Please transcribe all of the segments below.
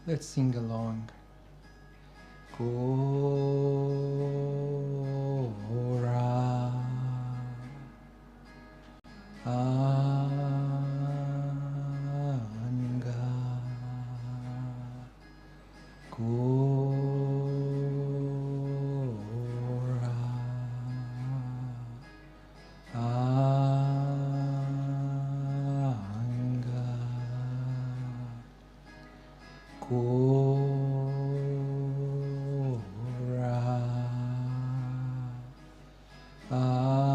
Let's sing along. Gora Anga Gora Anga Gora Anga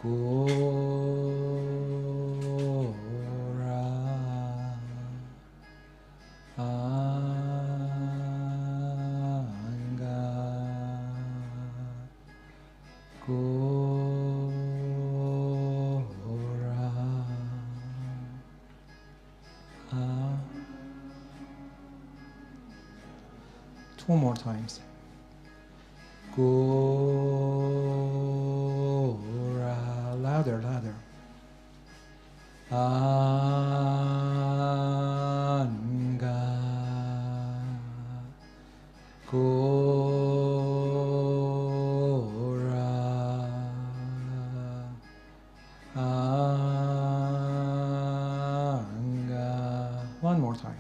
Gora Anga Gora Two more times. Gora, louder, louder. Anga Gora Anga. One more time.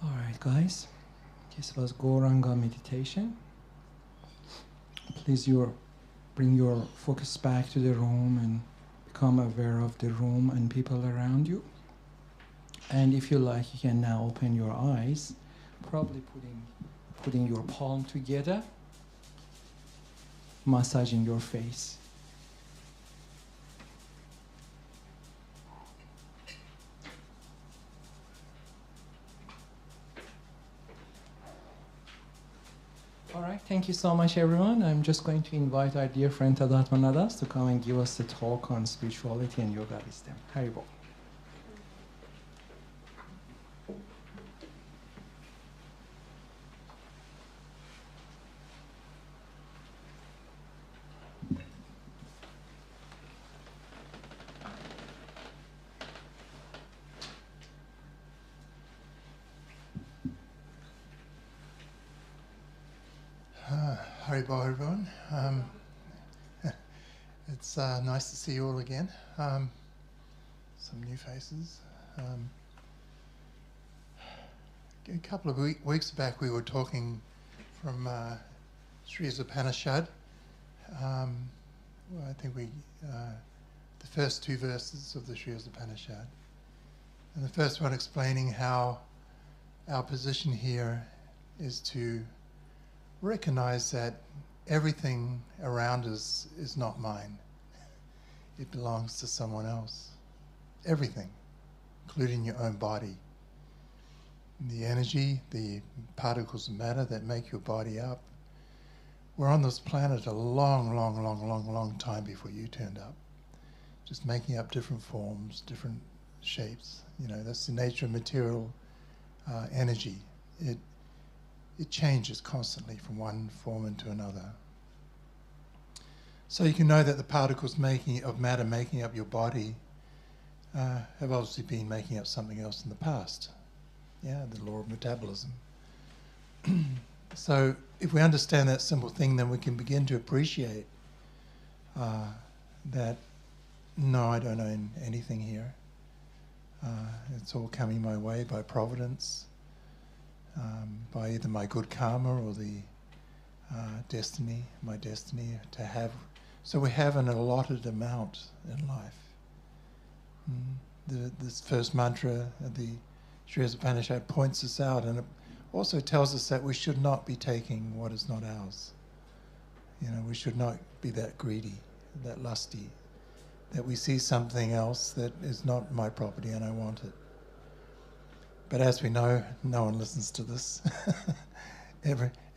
Alright guys, this was Goranga meditation. Please bring your focus back to the room and become aware of the room and people around you. And if you like, you can now open your eyes, probably putting your palm together, massaging your face. All right, thank you so much, everyone. I'm just going to invite our dear friend Tadatma Nadas to come and give us a talk on spirituality and yoga wisdom. Haribol. Haribol, everyone. It's nice to see you all again. Some new faces. A couple of weeks back we were talking from Sri Upanishad. I think the first two verses of the Sri Upanishad. And the first one explaining how our position here is to recognize that everything around us is not mine. It belongs to someone else. Everything, including your own body. The energy, the particles of matter that make your body up. We're on this planet a long time before you turned up. Just making up different forms, different shapes. You know, that's the nature of material energy. It changes constantly from one form into another. So you can know that the particles of matter making up your body have obviously been making up something else in the past. Yeah, the law of metabolism. So if we understand that simple thing, then we can begin to appreciate that, no, I don't own anything here. It's all coming my way by providence. By either my good karma or the my destiny to have. So we have an allotted amount in life. This first mantra of the Sri Upanishad points us out, and it also tells us that we should not be taking what is not ours. You know, we should not be that greedy, that lusty, that we see something else that is not my property and I want it. But as we know, no one listens to this.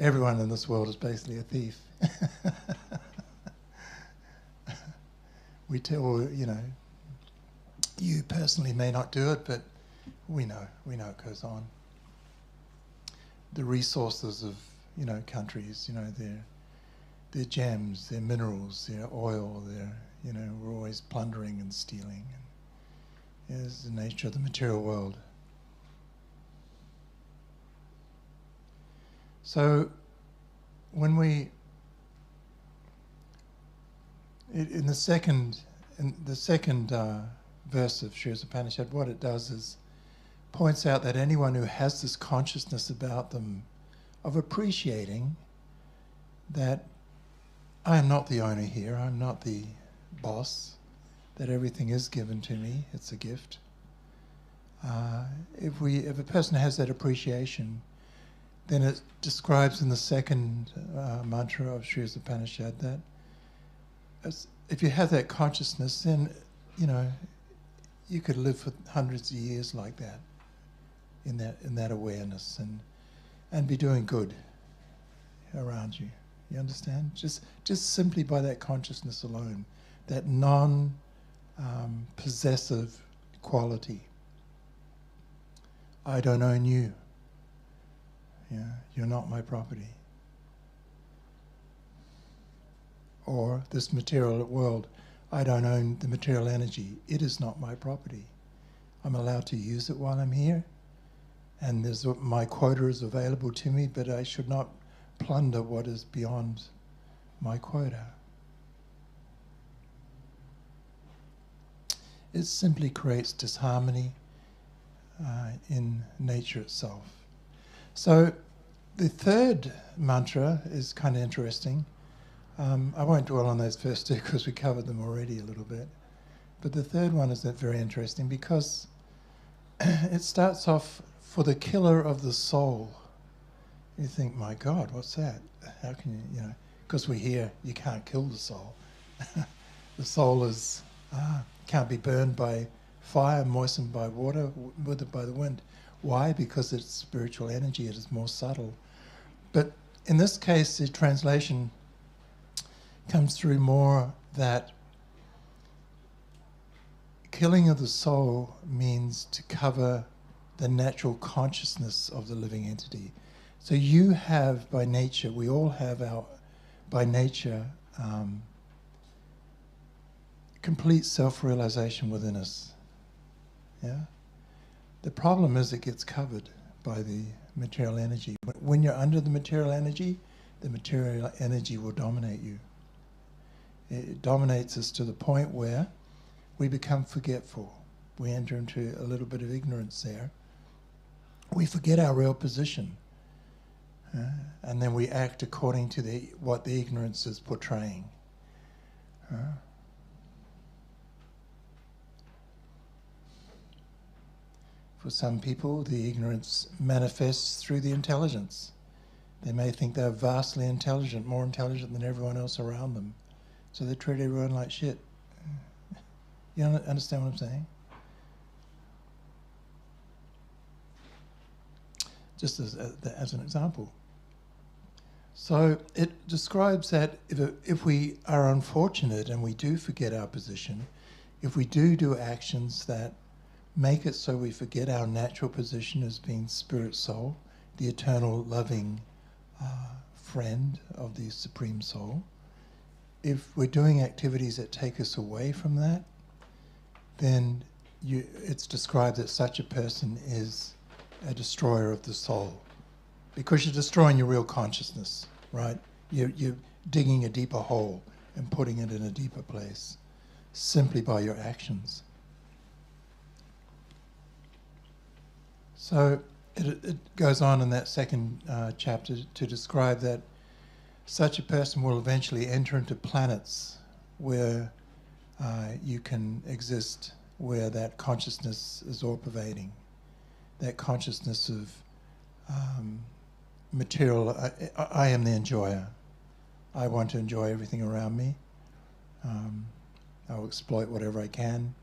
Everyone in this world is basically a thief. We tell, you know, you personally may not do it, but we know it goes on. The resources of, you know, countries, you know, their gems, their minerals, their oil, you know, we're always plundering and stealing. And it's the nature of the material world. So when we, in the second verse of Sri Upanishad, what it does is points out that anyone who has this consciousness about them of appreciating that I am not the owner here, I'm not the boss, that everything is given to me, it's a gift. If a person has that appreciation, then it describes in the second mantra of Sri Upanishad that if you have that consciousness, then, you know, you could live for hundreds of years like that, in that awareness, and be doing good around you. You understand? Just simply by that consciousness alone, that non-possessive quality. I don't own you. Yeah, you're not my property. Or this material world, I don't own the material energy. It is not my property. I'm allowed to use it while I'm here, and my quota is available to me, but I should not plunder what is beyond my quota. It simply creates disharmony in nature itself. So the third mantra is kind of interesting. I won't dwell on those first two because we covered them already a little bit. But the third one is very interesting because it starts off, for the killer of the soul. You think, my God, what's that? How can you know, because we hear you can't kill the soul. The soul is can't be burned by fire, moistened by water, withered by the wind. Why? Because it's spiritual energy, it is more subtle. But in this case, the translation comes through more that killing of the soul means to cover the natural consciousness of the living entity. So you have, by nature, we all have by nature, complete self-realization within us. Yeah? The problem is it gets covered by the material energy. When you're under the material energy will dominate you. It dominates us to the point where we become forgetful. We enter into a little bit of ignorance there. We forget our real position. And then we act according to what the ignorance is portraying. For some people, the ignorance manifests through the intelligence. They may think they're vastly intelligent, more intelligent than everyone else around them. So they treat everyone like shit. You understand what I'm saying? Just as an example. So it describes that if we are unfortunate and we do forget our position, if we do actions that make it so we forget our natural position as being spirit soul, the eternal loving friend of the Supreme Soul, if we're doing activities that take us away from that, then it's described that such a person is a destroyer of the soul. Because you're destroying your real consciousness, right? You're digging a deeper hole and putting it in a deeper place simply by your actions. So it goes on in that second chapter to describe that such a person will eventually enter into planets where you can exist, where that consciousness is all-pervading, that consciousness of material. I am the enjoyer. I want to enjoy everything around me. I'll exploit whatever I can.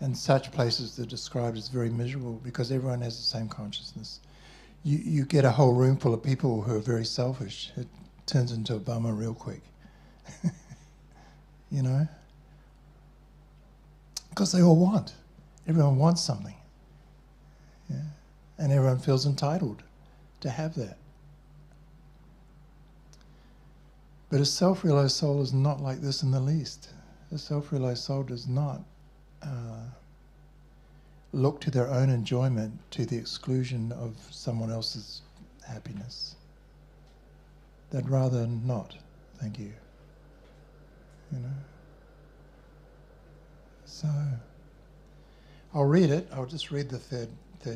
And such places are described as very miserable because everyone has the same consciousness. You get a whole room full of people who are very selfish. It turns into a bummer real quick. You know? Because they all want. Everyone wants something. Yeah? And everyone feels entitled to have that. But a self-realized soul is not like this in the least. A self-realized soul does not look to their own enjoyment to the exclusion of someone else's happiness. They'd rather not, thank you. You know? So, I'll read it. I'll just read the third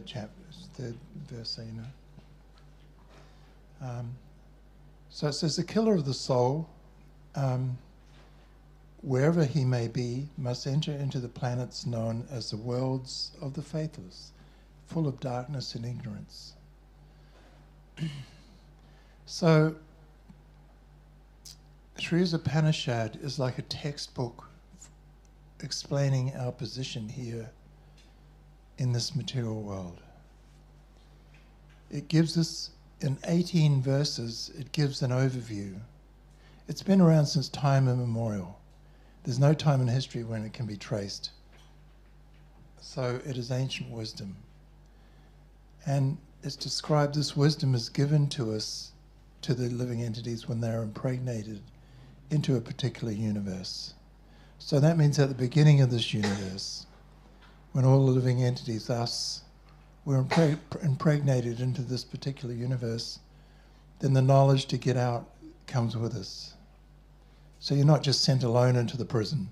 chapter, third verse, so you know. So it says, the killer of the soul, wherever he may be, must enter into the planets known as the worlds of the faithless, full of darkness and ignorance. So, Sri Upanishad is like a textbook explaining our position here in this material world. It gives us, in 18 verses, it gives an overview. It's been around since time immemorial. There's no time in history when it can be traced. So it is ancient wisdom. And it's described, this wisdom is given to us, to the living entities, when they're impregnated into a particular universe. So that means at the beginning of this universe, when all the living entities, us, we're impregnated into this particular universe, then the knowledge to get out comes with us. So you're not just sent alone into the prison.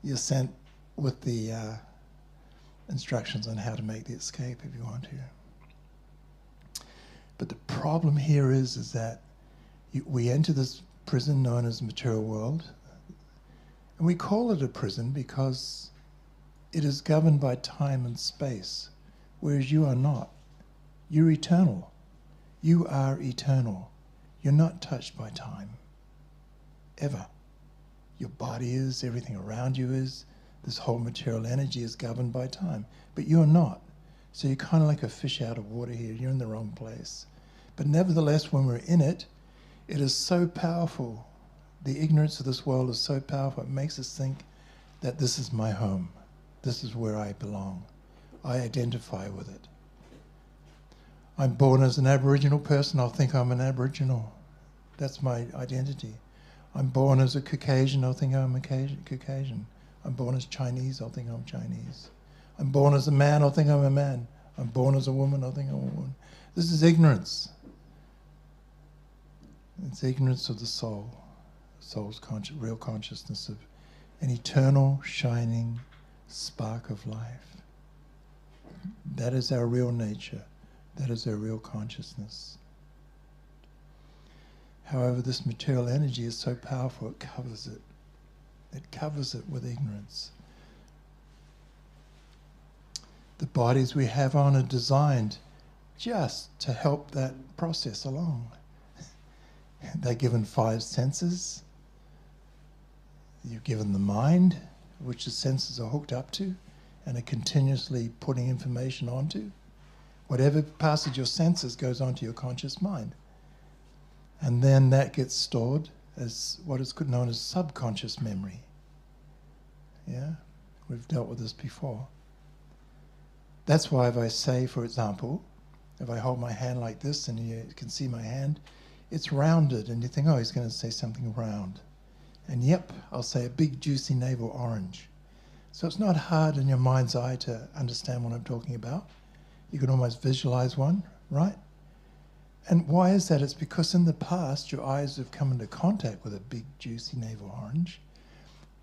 You're sent with the instructions on how to make the escape if you want to. But the problem here is that we enter this prison known as material world, and we call it a prison because it is governed by time and space, whereas you are not. You're eternal. You are eternal. You're not touched by time, ever. Your body is, everything around you is, this whole material energy is governed by time, but you're not. So you're kind of like a fish out of water here. You're in the wrong place. But nevertheless, when we're in it, it is so powerful. The ignorance of this world is so powerful. It makes us think that this is my home. This is where I belong. I identify with it. I'm born as an Aboriginal person, I'll think I'm an Aboriginal. That's my identity. I'm born as a Caucasian, I'll think I'm a Caucasian. I'm born as Chinese, I'll think I'm Chinese. I'm born as a man, I'll think I'm a man. I'm born as a woman, I'll think I'm a woman. This is ignorance. It's ignorance of the soul. The soul's real consciousness of an eternal, shining spark of life. That is our real nature. That is our real consciousness. However, this material energy is so powerful, it covers it. It covers it with ignorance. The bodies we have on are designed just to help that process along. They're given 5 senses. You're given the mind, which the senses are hooked up to and are continuously putting information onto. Whatever passes your senses goes onto your conscious mind. And then that gets stored as what is known as subconscious memory. Yeah? We've dealt with this before. That's why if I say, for example, if I hold my hand like this and you can see my hand, it's rounded and you think, oh, he's going to say something round. And yep, I'll say a big juicy navel orange. So it's not hard in your mind's eye to understand what I'm talking about. You can almost visualize one, right? And why is that? It's because in the past your eyes have come into contact with a big juicy navel orange,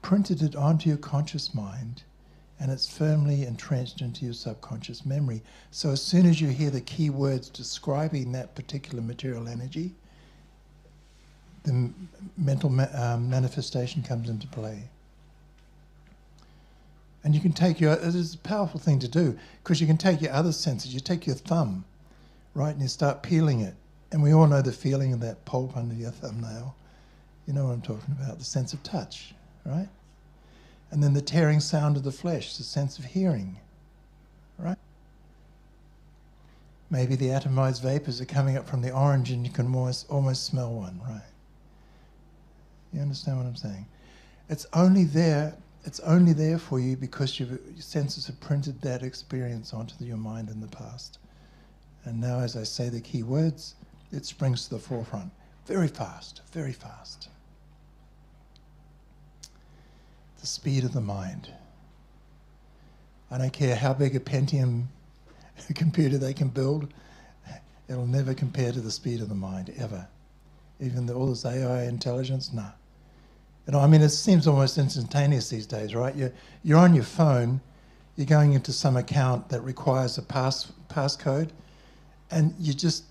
printed it onto your conscious mind, and it's firmly entrenched into your subconscious memory. So as soon as you hear the key words describing that particular material energy, the mental manifestation comes into play. And you can take it is a powerful thing to do, because you can take your other senses, you take your thumb, right, and you start peeling it. And we all know the feeling of that pulp under your thumbnail. You know what I'm talking about, the sense of touch, right? And then the tearing sound of the flesh, the sense of hearing, right? Maybe the atomized vapors are coming up from the orange and you can almost smell one, right? You understand what I'm saying? It's only there it's only there for you because your senses have printed that experience onto your mind in the past. And now, as I say the key words, it springs to the forefront. Very fast, very fast. The speed of the mind. I don't care how big a Pentium computer they can build, it'll never compare to the speed of the mind, ever. Even all this AI intelligence, nah. You know, I mean, it seems almost instantaneous these days, right? You're on your phone, you're going into some account that requires a passcode, and you just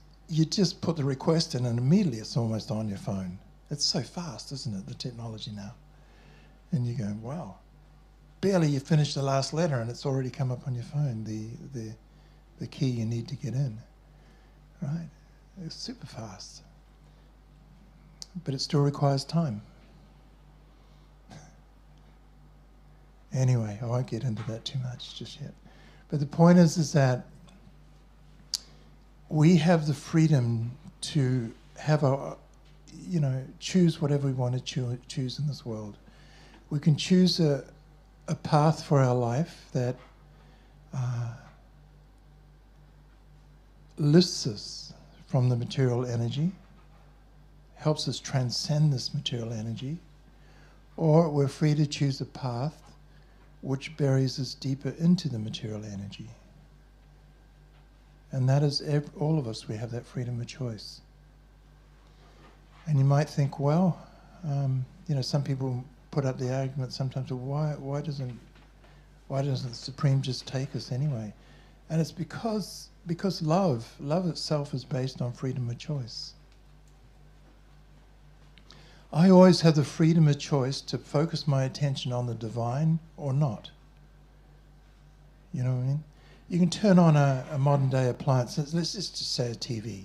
put the request in, and immediately it's almost on your phone. It's so fast, isn't it, the technology now? And you're going, wow. Barely you finish the last letter, and it's already come up on your phone, the key you need to get in, right? It's super fast. But it still requires time. Anyway, I won't get into that too much just yet. But the point is that we have the freedom to have choose whatever we want to choose in this world. We can choose a path for our life that lifts us from the material energy, helps us transcend this material energy, or we're free to choose a path which buries us deeper into the material energy. And that is all of us, we have that freedom of choice. And you might think, well, some people put up the argument sometimes, well, why doesn't the Supreme just take us anyway? And it's because love itself is based on freedom of choice. I always have the freedom of choice to focus my attention on the divine or not. You know what I mean? You can turn on a modern day appliance. Let's just say a TV.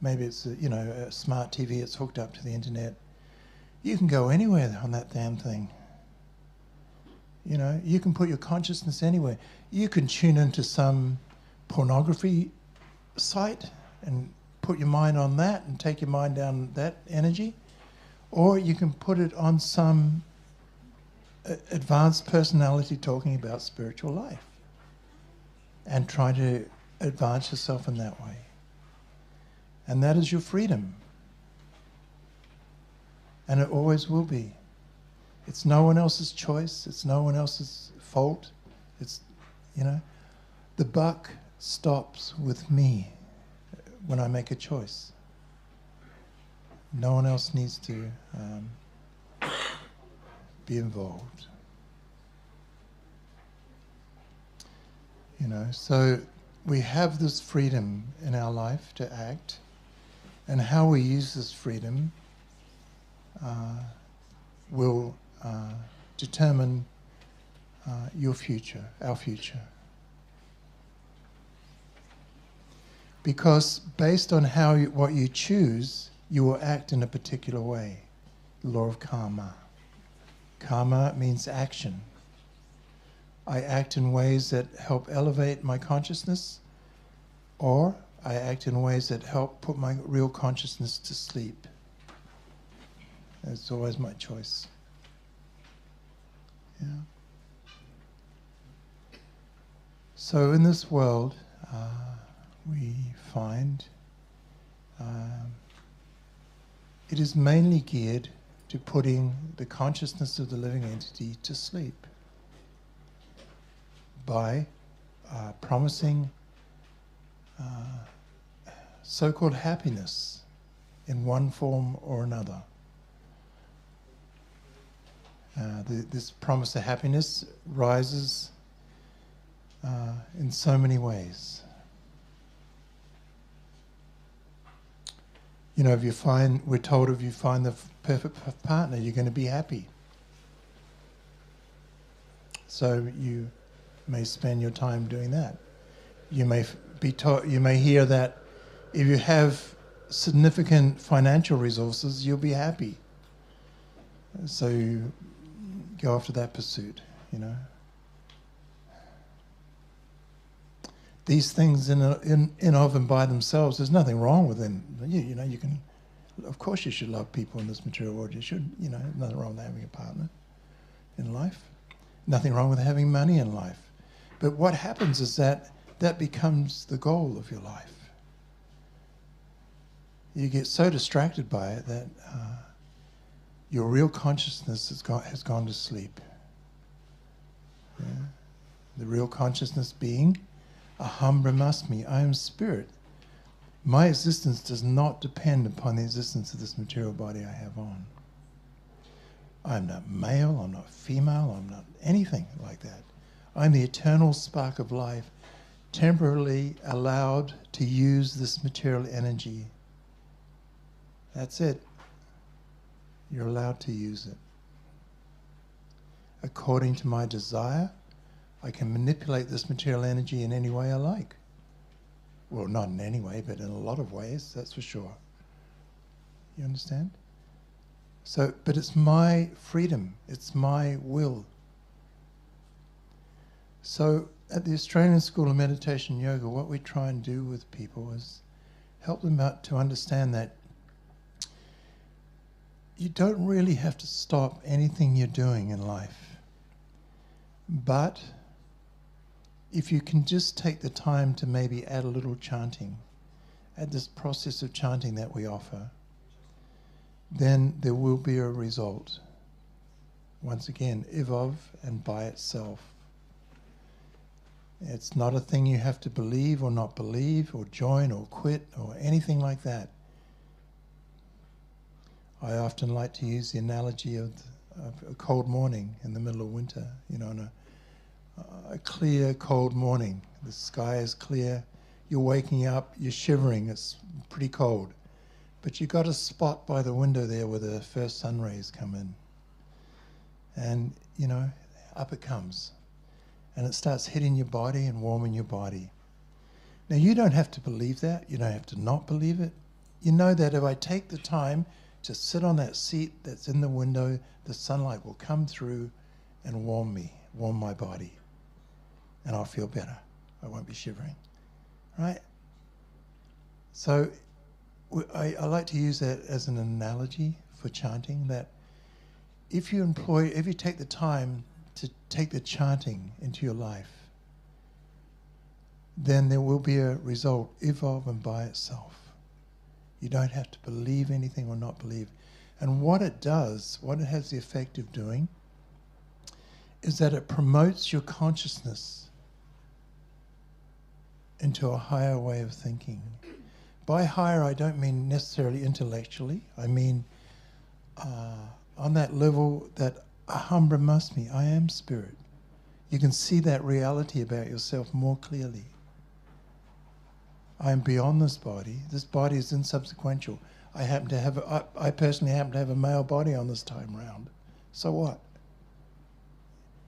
Maybe it's a smart TV. It's hooked up to the internet. You can go anywhere on that damn thing. You can put your consciousness anywhere. You can tune into some pornography site and put your mind on that and take your mind down that energy. Or you can put it on some advanced personality talking about spiritual life and try to advance yourself in that way. And that is your freedom. And it always will be. It's no one else's choice. It's no one else's fault. It's, the buck stops with me when I make a choice. No one else needs to be involved. So we have this freedom in our life to act, and how we use this freedom will determine your future, our future. Because based on what you choose, you will act in a particular way. The law of karma. Karma means action. I act in ways that help elevate my consciousness, or I act in ways that help put my real consciousness to sleep. It's always my choice. Yeah. So in this world, we find it is mainly geared to putting the consciousness of the living entity to sleep by promising so-called happiness in one form or another. This promise of happiness rises in so many ways. We're told if you find the perfect partner, you're going to be happy. So you may spend your time doing that. You may be taught. You may hear that if you have significant financial resources, you'll be happy. So you go after that pursuit. These things in of and by themselves, there's nothing wrong with them. You can, of course, you should love people in this material world. You should, nothing wrong with having a partner. in life. Nothing wrong with having money in life. But what happens is that becomes the goal of your life. You get so distracted by it that your real consciousness has gone to sleep. Yeah? The real consciousness being, aham brahmasmi, I am spirit. My existence does not depend upon the existence of this material body I have on. I'm not male, I'm not female, I'm not anything like that. I'm the eternal spark of life, temporarily allowed to use this material energy. That's it. You're allowed to use it. According to my desire, I can manipulate this material energy in any way I like. Well, not in any way, but in a lot of ways, that's for sure. You understand? So, but it's my freedom, it's my will. So at the Australian School of Meditation Yoga, what we try and do with people is help them out to understand that you don't really have to stop anything you're doing in life. But if you can just take the time to maybe add a little chanting, add this process of chanting that we offer, then there will be a result. Once again, ivov and by itself. It's not a thing you have to believe or not believe or join or quit or anything like that. I often like to use the analogy of a cold morning in the middle of winter, you know, on a clear, cold morning. The sky is clear, you're waking up, you're shivering, it's pretty cold. But you've got a spot by the window there where the first sun rays come in. And, you know, up it comes. And it starts hitting your body and warming your body. Now, you don't have to believe that. You don't have to not believe it. You know that if I take the time to sit on that seat that's in the window, the sunlight will come through and warm me, warm my body. And I'll feel better. I won't be shivering. Right? So I like to use that as an analogy for chanting, that if you take the time to take the chanting into your life, then there will be a result, ivov and by itself. You don't have to believe anything or not believe. And what it does, what it has the effect of doing, is that it promotes your consciousness into a higher way of thinking. By higher, I don't mean necessarily intellectually. I mean on that level that aham brahmasmi, I am spirit. You can see that reality about yourself more clearly. I am beyond this body. This body is insubsequential. I personally happen to have a male body on this time round. So what?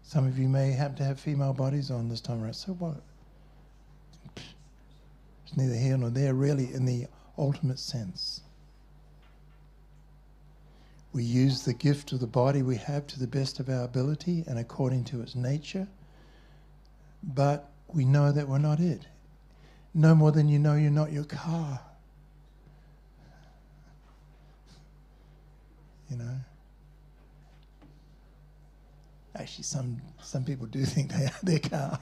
Some of you may happen to have female bodies on this time around. So what? It's neither here nor there, really, in the ultimate sense. We use the gift of the body we have to the best of our ability and according to its nature, but we know that we're not it. No more than you know you're not your car. You know? Actually, some people do think they are their car.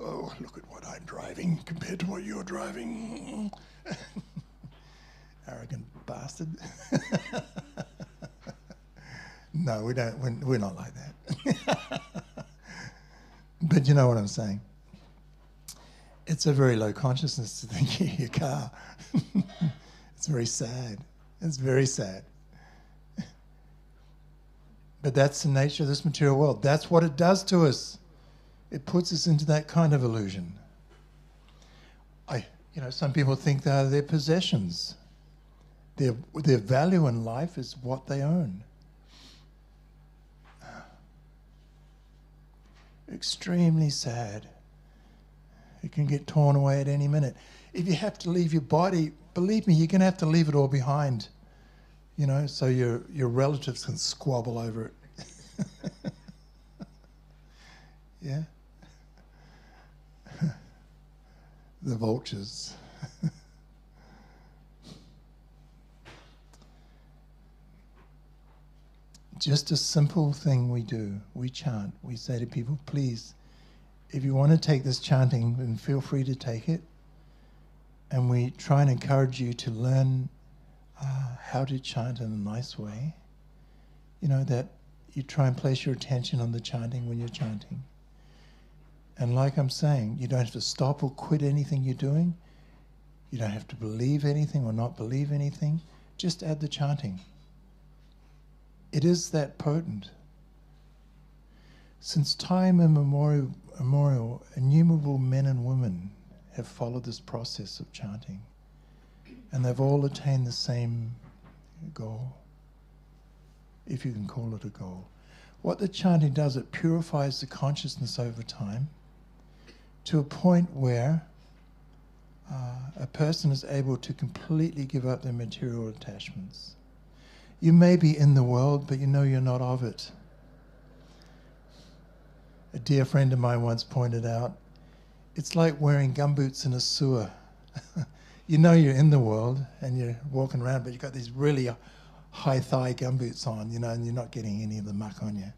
Oh, look at what I'm driving compared to what you're driving. Arrogant bastard. No, we don't. We're not like that. But you know what I'm saying. It's a very low consciousness to think you're your car. It's very sad. It's very sad. But that's the nature of this material world. That's what it does to us. It puts us into that kind of illusion. Some people think they are their possessions. Their value in life is what they own. Extremely sad. It can get torn away at any minute. If you have to leave your body, believe me, you're going to have to leave it all behind. You know, so your relatives can squabble over it. Yeah? The vultures. just a simple thing we do. We chant. We say to people, please, if you want to take this chanting, then feel free to take it. And we try and encourage you to learn how to chant in a nice way. You know, that you try and place your attention on the chanting when you're chanting. And like I'm saying, you don't have to stop or quit anything you're doing. You don't have to believe anything or not believe anything. Just add the chanting. It is that potent. Since time immemorial, innumerable men and women have followed this process of chanting, and they've all attained the same goal, if you can call it a goal. What the chanting does, it purifies the consciousness over time to a point where a person is able to completely give up their material attachments. You may be in the world, but you know you're not of it. A dear friend of mine once pointed out, it's like wearing gumboots in a sewer. You know you're in the world and you're walking around, but you've got these really high thigh gumboots on, you know, and you're not getting any of the muck on you.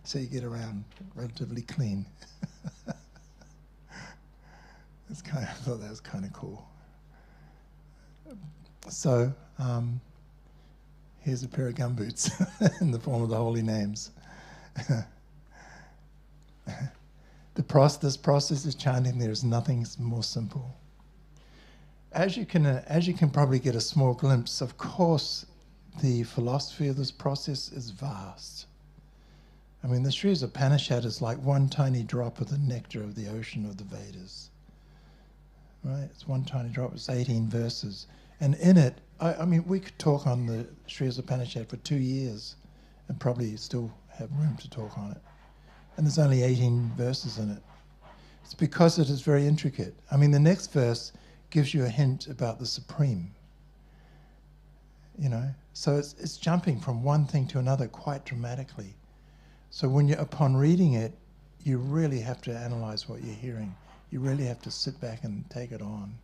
So you get around relatively clean. I thought that was kind of cool. So here's a pair of gumboots in the form of the holy names. This process is chanting. There's nothing more simple. As you can probably get a small glimpse, of course, the philosophy of this process is vast. I mean, the Sri Upanishad is like one tiny drop of the nectar of the ocean of the Vedas. Right? It's one tiny drop. It's 18 verses. And in it, I mean, we could talk on the Sri Upanishad for 2 years and probably still have room to talk on it. And there's only 18 verses in it. It's because it is very intricate. I mean, the next verse gives you a hint about the Supreme. You know, so it's jumping from one thing to another quite dramatically. So when upon reading it, you really have to analyze what you're hearing. You really have to sit back and take it on.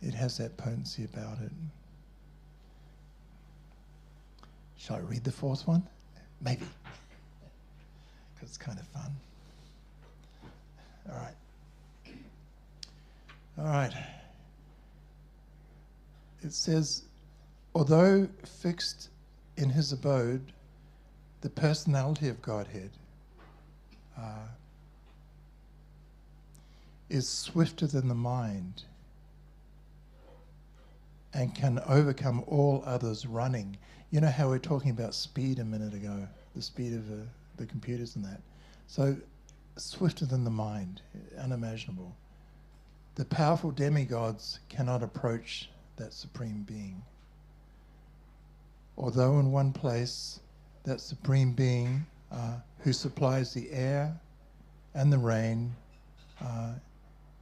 It has that potency about it. Shall I read the fourth one? Maybe. Because it's kind of fun. All right. All right. It says, although fixed in his abode, the personality of Godhead is swifter than the mind and can overcome all others running. You know how we were talking about speed a minute ago, the speed of the computers and that. So swifter than the mind, unimaginable. The powerful demigods cannot approach that supreme being. Although in one place, that supreme being who supplies the air and the rain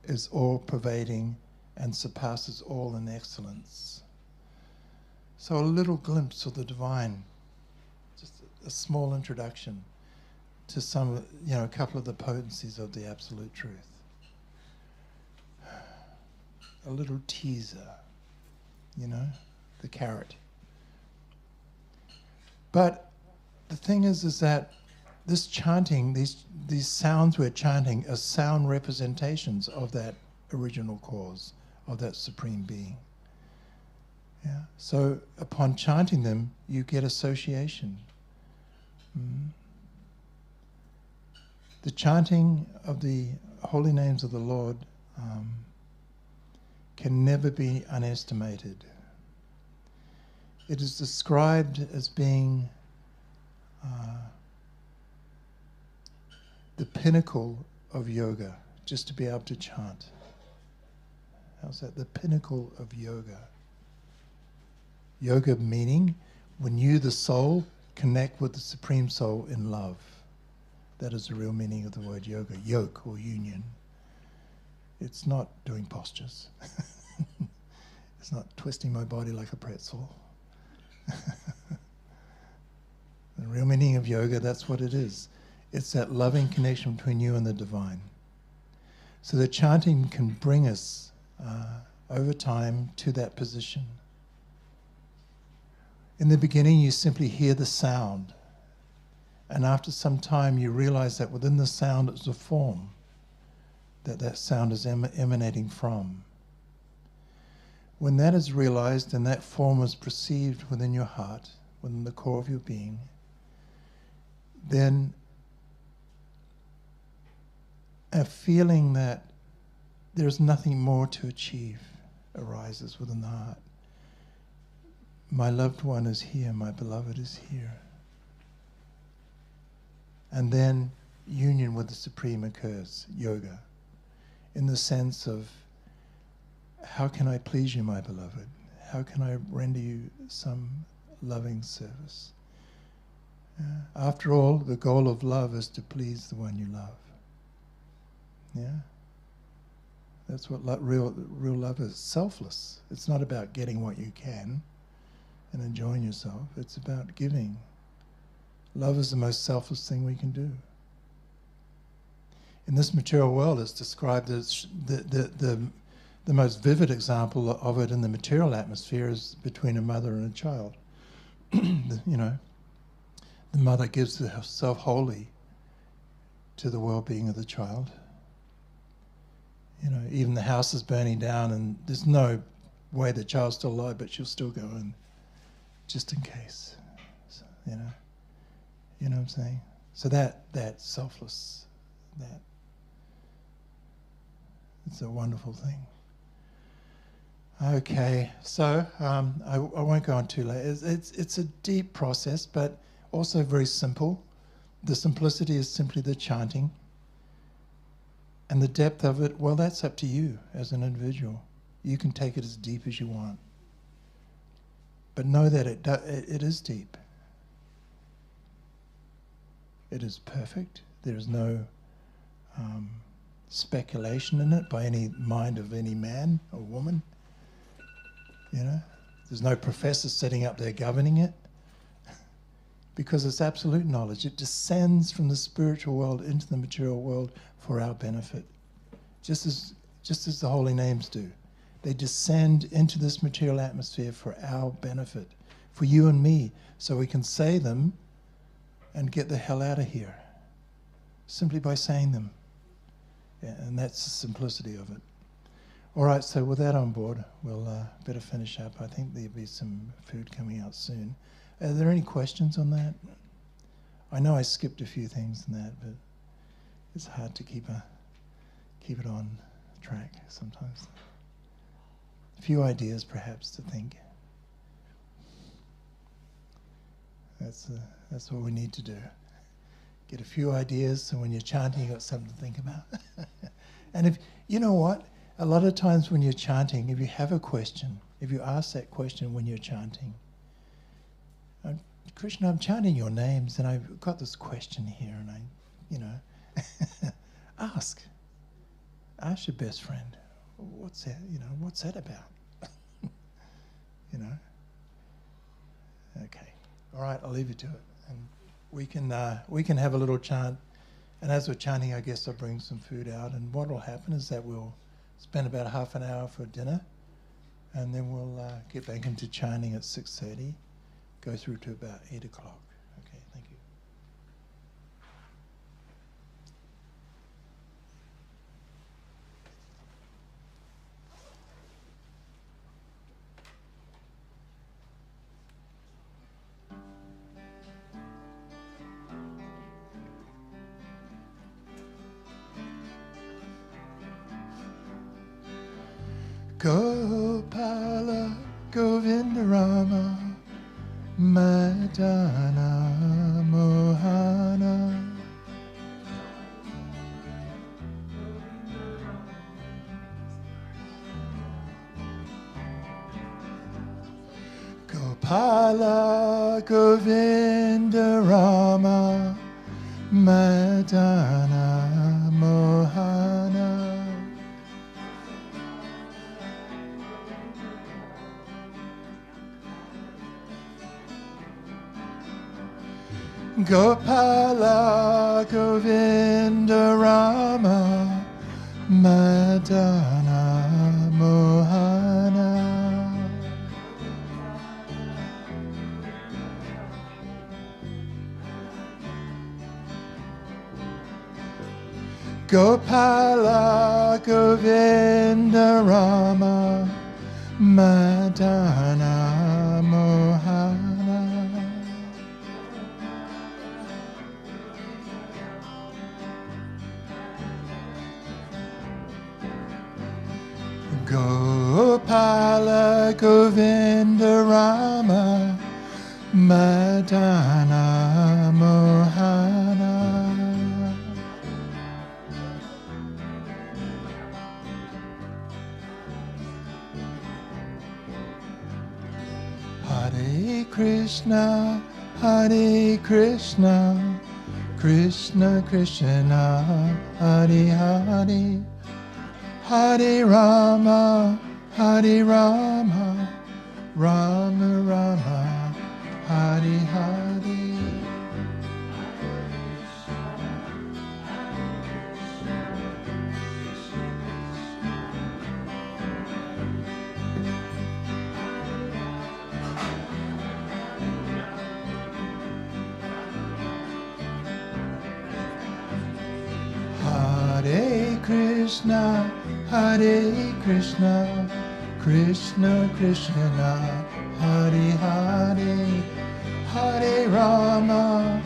is all-pervading and surpasses all in excellence. So a little glimpse of the divine, just a small introduction to some, you know, a couple of the potencies of the absolute truth. A little teaser, you know, the carrot. But the thing is that this chanting, these sounds we're chanting are sound representations of that original cause, of that supreme being. Yeah. So upon chanting them, you get association. The chanting of the holy names of the Lord can never be underestimated. It is described as being the pinnacle of yoga, just to be able to chant. How's that? The pinnacle of yoga. Yoga meaning when you, the soul, connect with the Supreme Soul in love. That is the real meaning of the word yoga, yoke or union. It's not doing postures. It's not twisting my body like a pretzel. The real meaning of yoga, that's what it is. It's that loving connection between you and the divine. So the chanting can bring us over time to that position. In the beginning, you simply hear the sound. And after some time, you realize that within the sound is a form that sound is emanating from. When that is realized and that form is perceived within your heart, within the core of your being, then a feeling that there's nothing more to achieve arises within the heart. My loved one is here, my beloved is here. And then union with the Supreme occurs, yoga, in the sense of, how can I please you, my beloved? How can I render you some loving service? After all, the goal of love is to please the one you love. Yeah? That's what real love is. Selfless. It's not about getting what you can and enjoying yourself. It's about giving. Love is the most selfless thing we can do. In this material world, it's described as the most vivid example of it in the material atmosphere is between a mother and a child. You know, the mother gives herself wholly to the well-being of the child. You know, even the house is burning down and there's no way the child's still alive, but she'll still go in just in case. So, you know what I'm saying? So that selfless, that it's a wonderful thing. Okay, so I won't go on too late. It's a deep process, but also very simple. The simplicity is simply the chanting. And the depth of it, well, that's up to you as an individual. You can take it as deep as you want. But know that it is deep. It is perfect. There is no speculation in it by any mind of any man or woman. You know, there's no professor sitting up there governing it, because it's absolute knowledge. It descends from the spiritual world into the material world for our benefit, just as the holy names do. They descend into this material atmosphere for our benefit, for you and me, so we can say them and get the hell out of here, simply by saying them. Yeah, and that's the simplicity of it. All right, so with that on board, we'll better finish up. I think there'll be some food coming out soon. Are there any questions on that? I know I skipped a few things in that, but it's hard to keep it on track sometimes. A few ideas, perhaps, to think. That's what we need to do. Get a few ideas, so when you're chanting, you've got something to think about. And if you know what, a lot of times when you're chanting, if you have a question, if you ask that question when you're chanting, Krishna, I'm chanting your names, and I've got this question here, and ask your best friend, what's that? What's that about? Okay, all right, I'll leave you to it, and we can have a little chant, and as we're chanting, I guess I'll bring some food out, and what will happen is that we'll spend about half an hour for dinner, and then we'll get back into chanting at 6:30. Go through to about 8 o'clock. Okay, thank you. Gopala Govinda Rama Madana Mohana Gopala Govinda Rama Madana Mohana Gopala Govinda Rama Madana Mohana Gopala Govinda Rama Madana Mohana. Gopala Govinda Rama Madana Mohana. Hare Krishna, Hare Krishna, Krishna Krishna, Hare Hare, Hare Rama, Hare Rama, Rama Rama, Hare Hare. Hare Krishna, Hare Krishna, Krishna Krishna, Hare Hare, Hare Rama,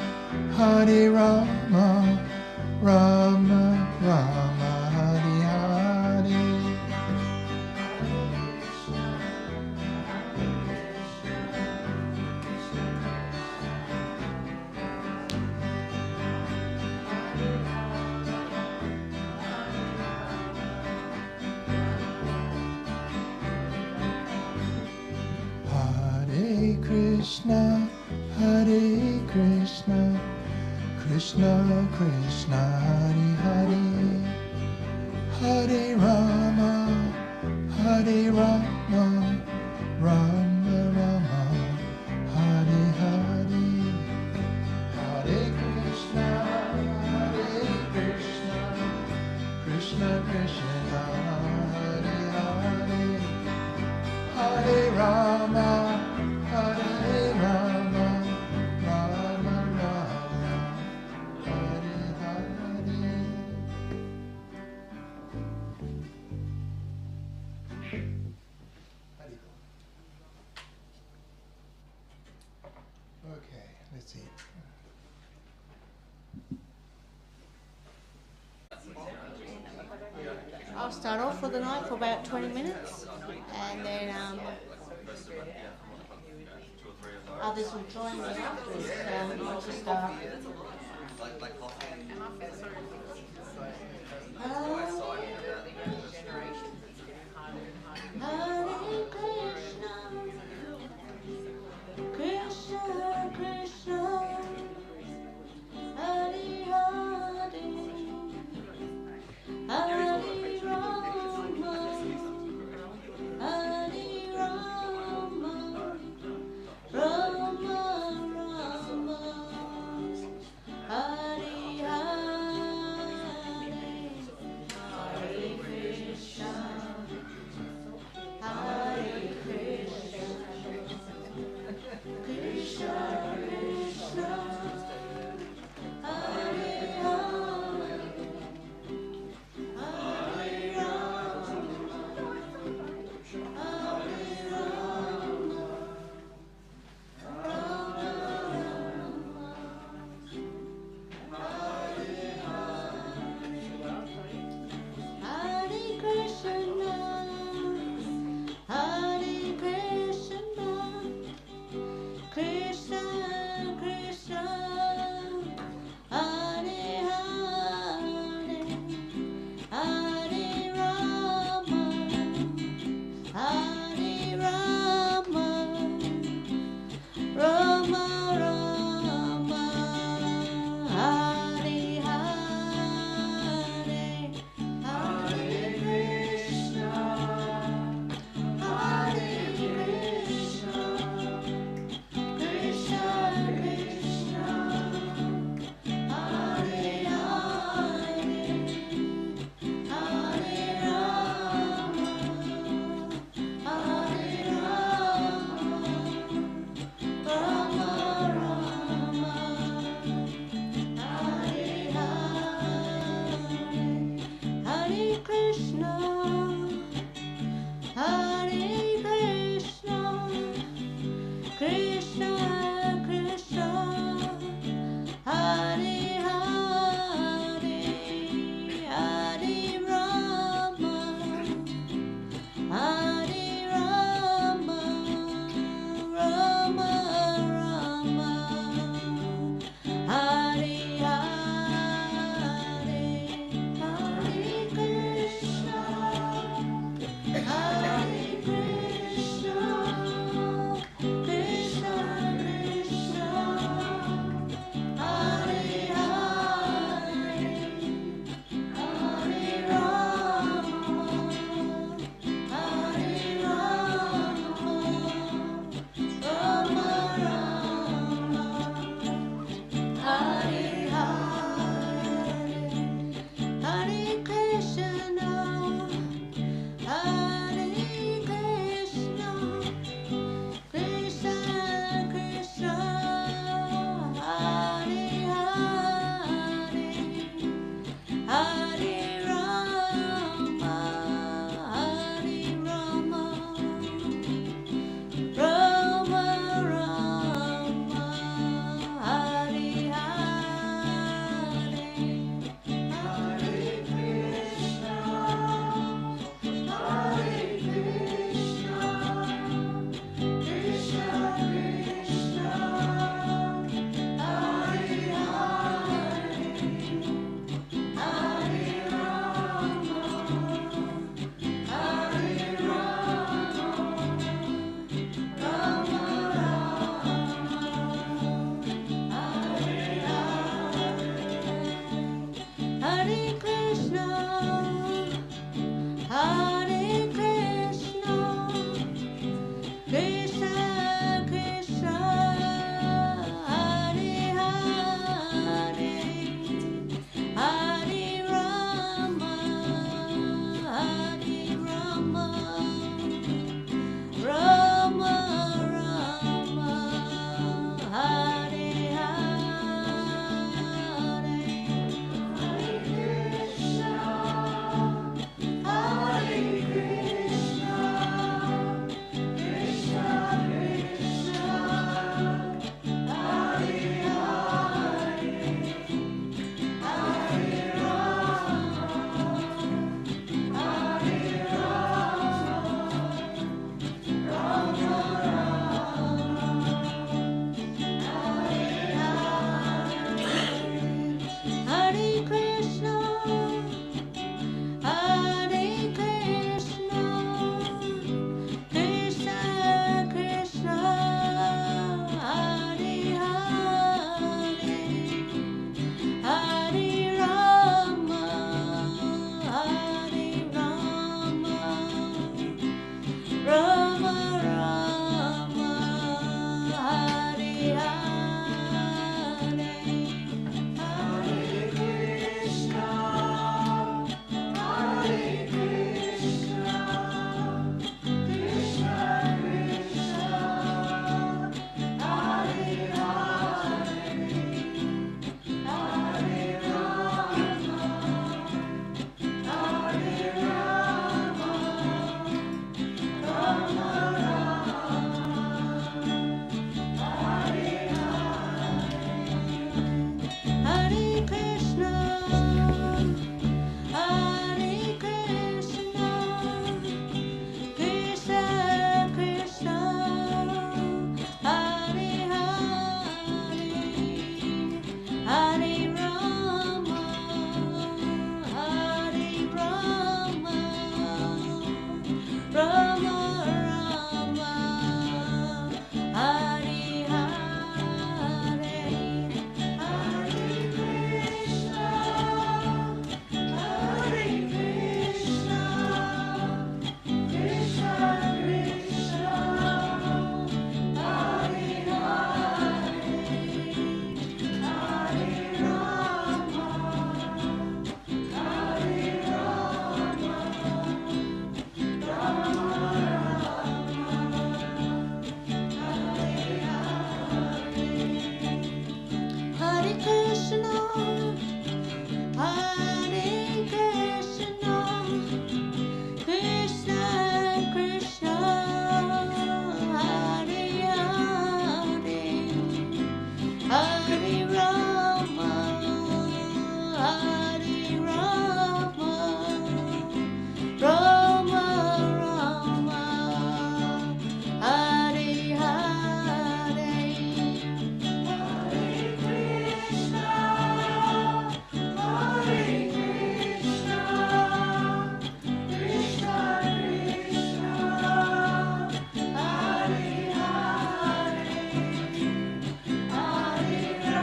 Hare Rama, Rama Rama, Hare Hare. Hare Krishna, Hare Krishna, Krishna Krishna, Hare Hare, Hare Rama, Hare Rama, Rama Rama, Hare Hare. Hare Krishna, Hare Krishna, Krishna Krishna, Hare Hare, Hare Rama, Hare Rama, Rama Rama, Hare Hare. Okay, let's see. I'll start off for the night for about 20 minutes, and then others will join me afterwards. I'll just start. Hare Krishna, Krishna Krishna, Hare Hare, Hare Rama, Hare Rama, Rama Rama, Hare Hare, Hare Rama, Hare Rama, Rama Rama, Hare Hare, Hare Krishna, Hare Krishna, Krishna Krishna, Hare Hare, Hare Rama.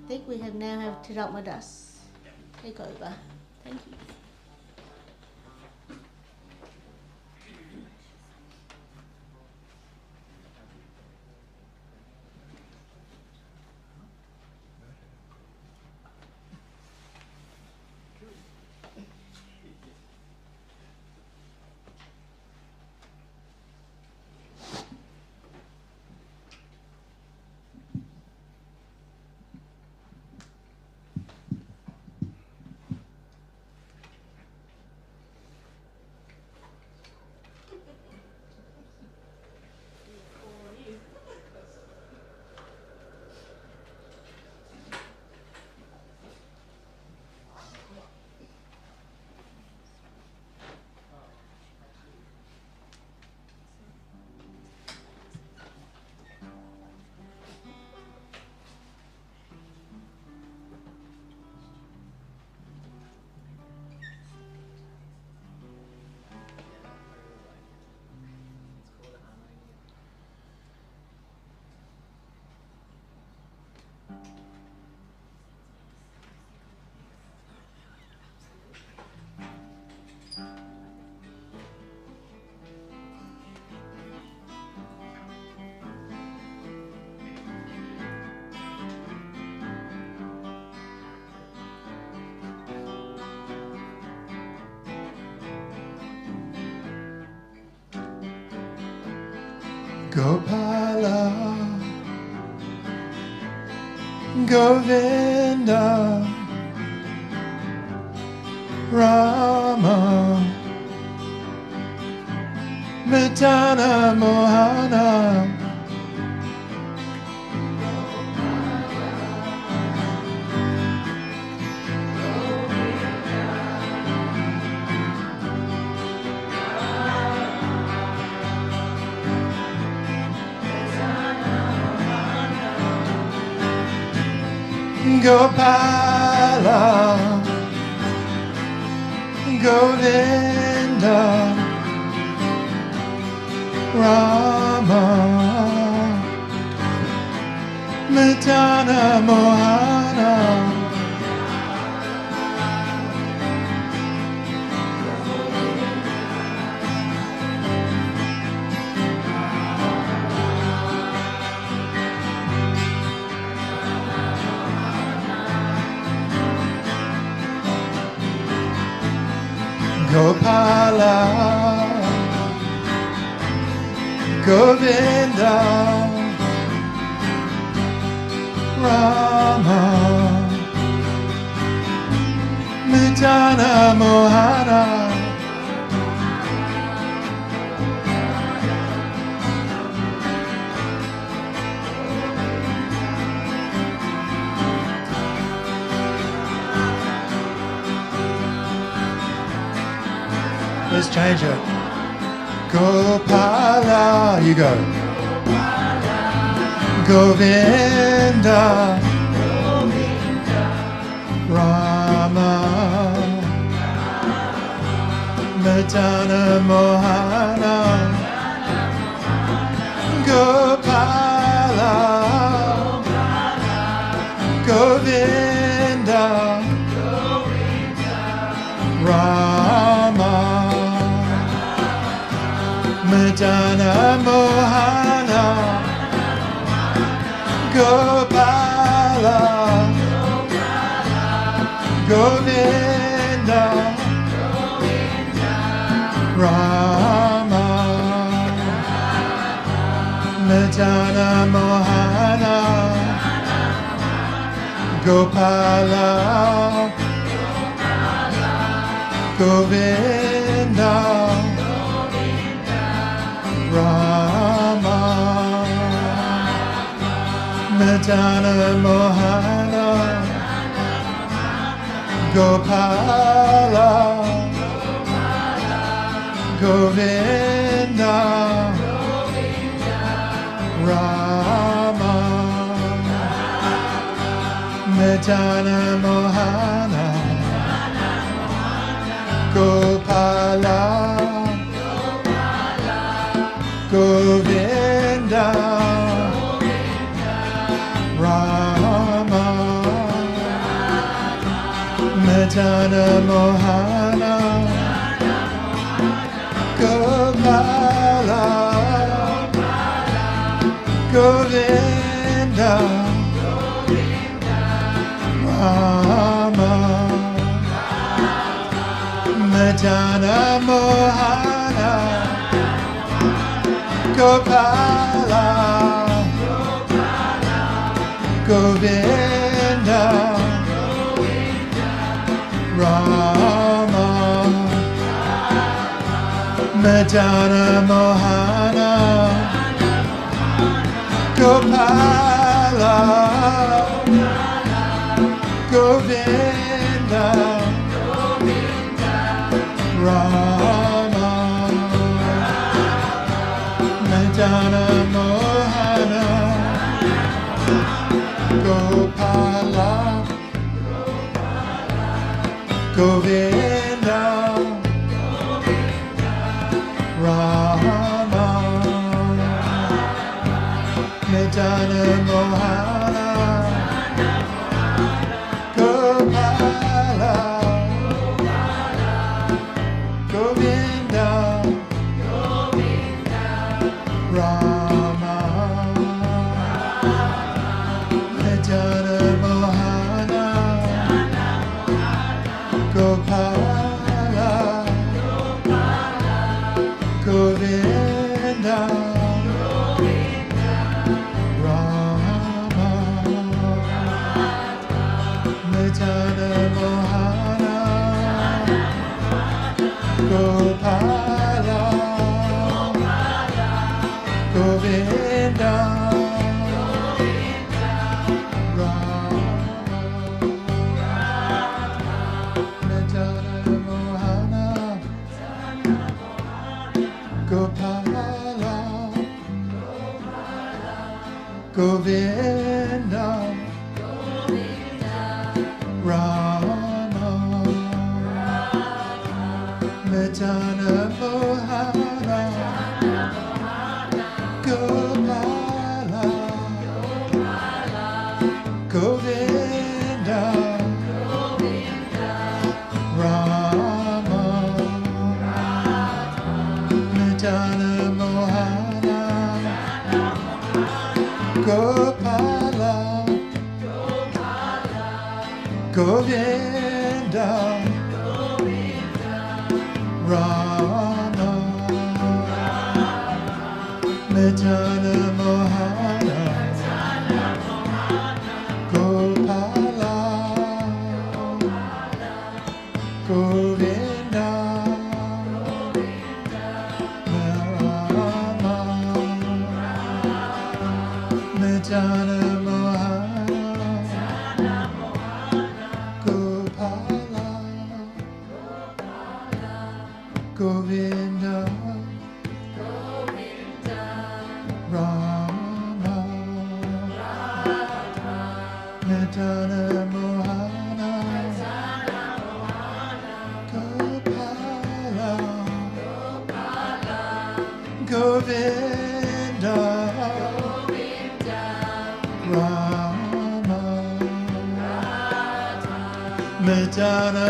I think we have now have Tiramadas take over. Thank you. Gopala, Govinda, Rama, Mitana Mohana, Gopala, Govinda, Rama, Mitana Mohana, Gopala, Govinda, Rama, Mitana Mohana, let's change it. Gopala, you go. Govinda, Rama, Mitana Mohana, Gopala, Govinda, Rama, Mitana Mohana, Gopala, Govinda, Rama, Mitana Mohana, Gopala, Govinda, Rama, Mitana Mohana, Gopala, Govinda, Rama, Mitana Mohana, Gopala, Govinda, Rama, Madana Mohana Gokula Govinda Rama Madana Mohana Gokula Govinda Rama Madana Mohana Gokula Govinda Rama Madana Mohana Gokula Govinda Rama Madana Mohana Gokula Govinda Rama Madana Mohana Gokula Govinda Rama Madana Mohana Gokula Govinda Govinda Rama Madana Mohana Gokula Govinda Rama Madana Mohana Gokula Govinda Rama Madana Mohana Gokula Govinda Rama Madana Mohana Gokula Govinda Rama Madana Mohana Gokula Govinda Rama Madana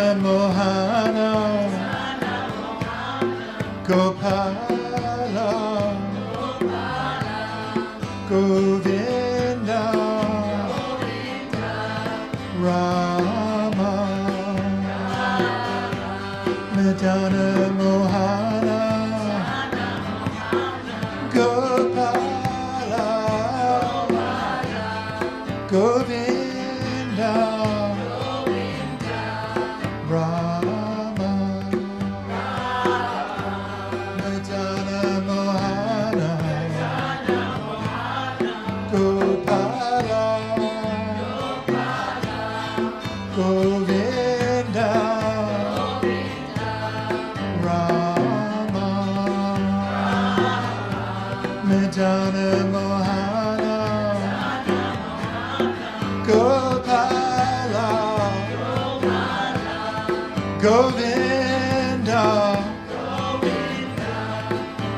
Mohana Gokula Govinda Rama Madana Mohana Gokula Govinda Rama Madana Mohana Gokula Govinda Rama Madana Mohana Gokula Govinda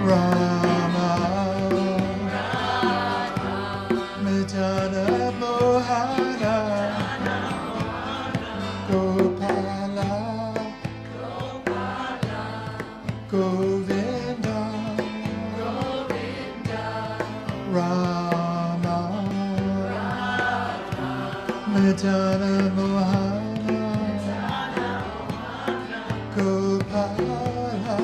Rama Madana Mohana Gokula Medana Mohana Gopala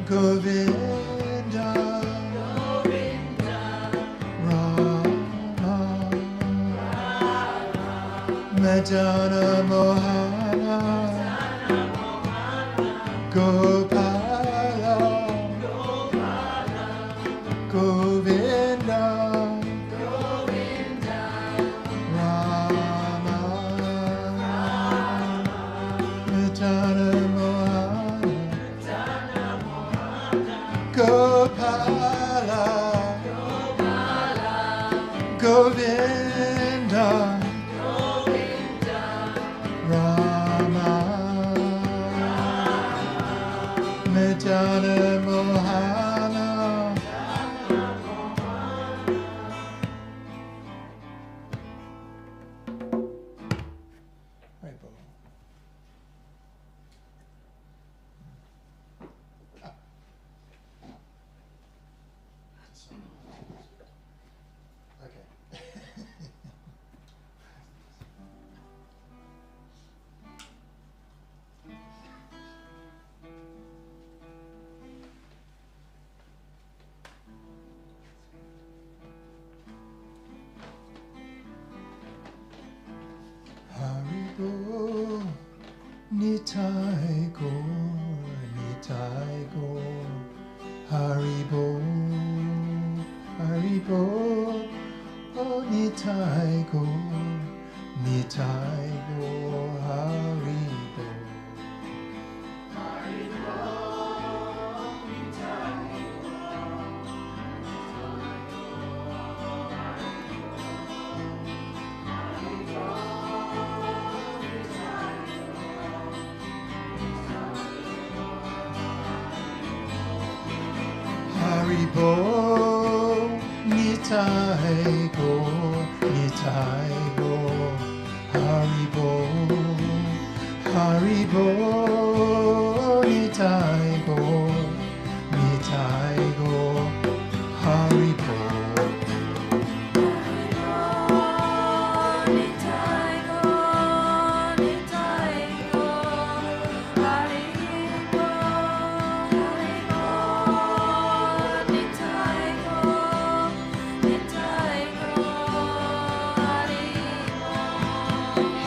Govinda Rama Medana Mohana Gopala Govinda Rama Medana Mohana Gopala Govinda Rama Medana Mohana. Right, Bob. Okay. Haribo, Nitai go, Nitai go. Haribo, Haribo, oh Nitai go, Nitai go. Haribo, Haribo, Nitai go, Nitai go. Haribo, Haribo, Nitai go, Nitai go. Haribo.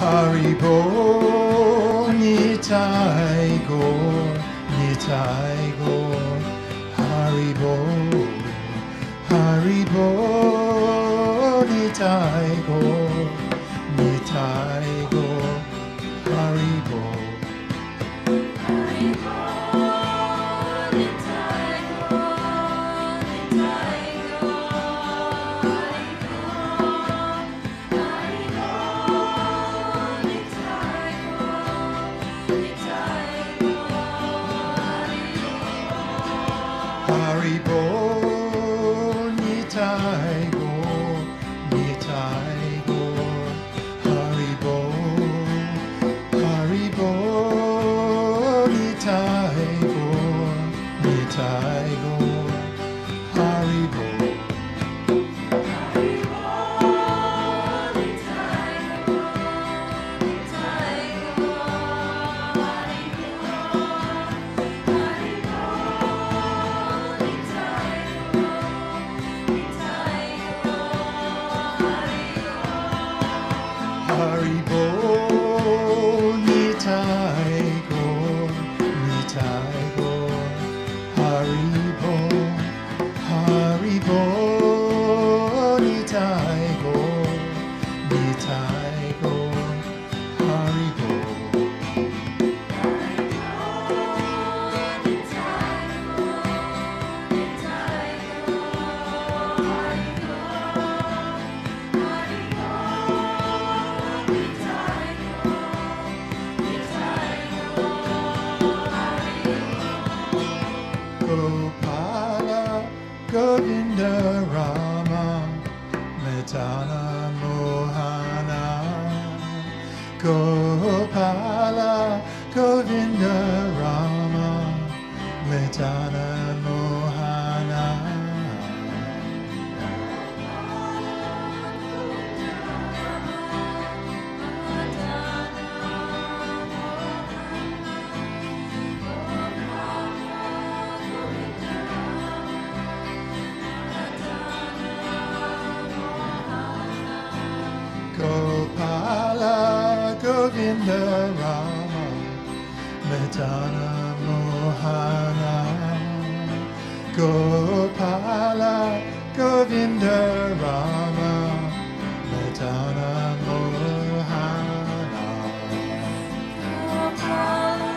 Haribo, Nitai go, Nitai go. Haribo, Haribo, Nitai go, Nitai go. Haribo. Haribo, Nitai go, Nitai go. Haribo, Haribo, Nitai go, Nitai go. Haribo. Haribo, Nitai go, Nitai go. Haribo, Haribo, Nitai go, Nitai go. Haribo. Gopala, Govinda Rama, Medana Mohana. Gopala, Govinda Rama, Medana Mohana. Govinda Rama Medana Mohana Gopala Govinda Rama Medana Mohana Gopala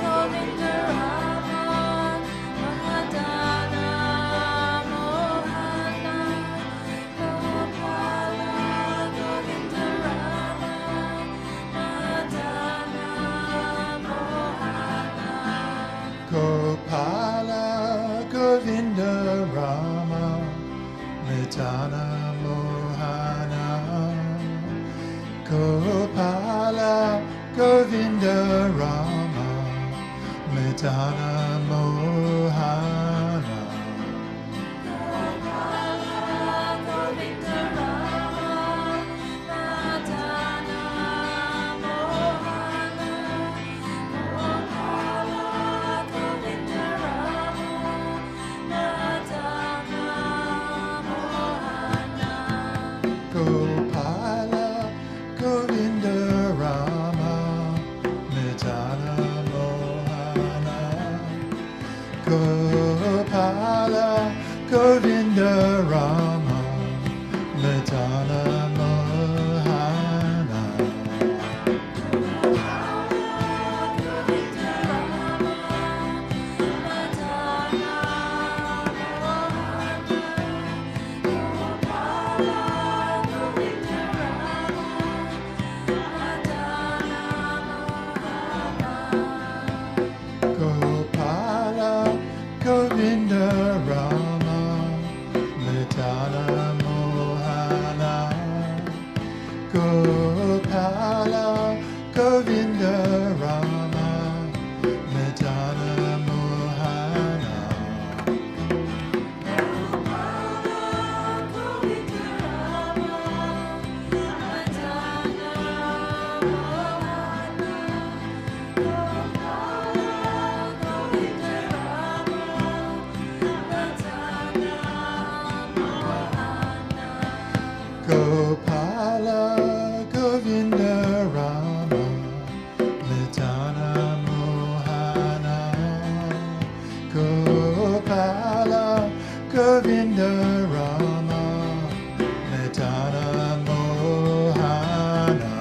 Govinda Rama Mahadana Mohana Gopala Govinda Rama Mahadana Mohana Gopala Govinda Rama Medana Mohana Gopala Govinda Rama Medana Mohana Gopala Govinda Rama Medana Mohana Gopala Govinda Rama Medana Mohana Gopala Govinda Rama Medana Mohana Gopala Govinda Rama Medana Mohana Gopala Govinda Rama Medana Mohana Gopala Govinda Rama Medana Mohana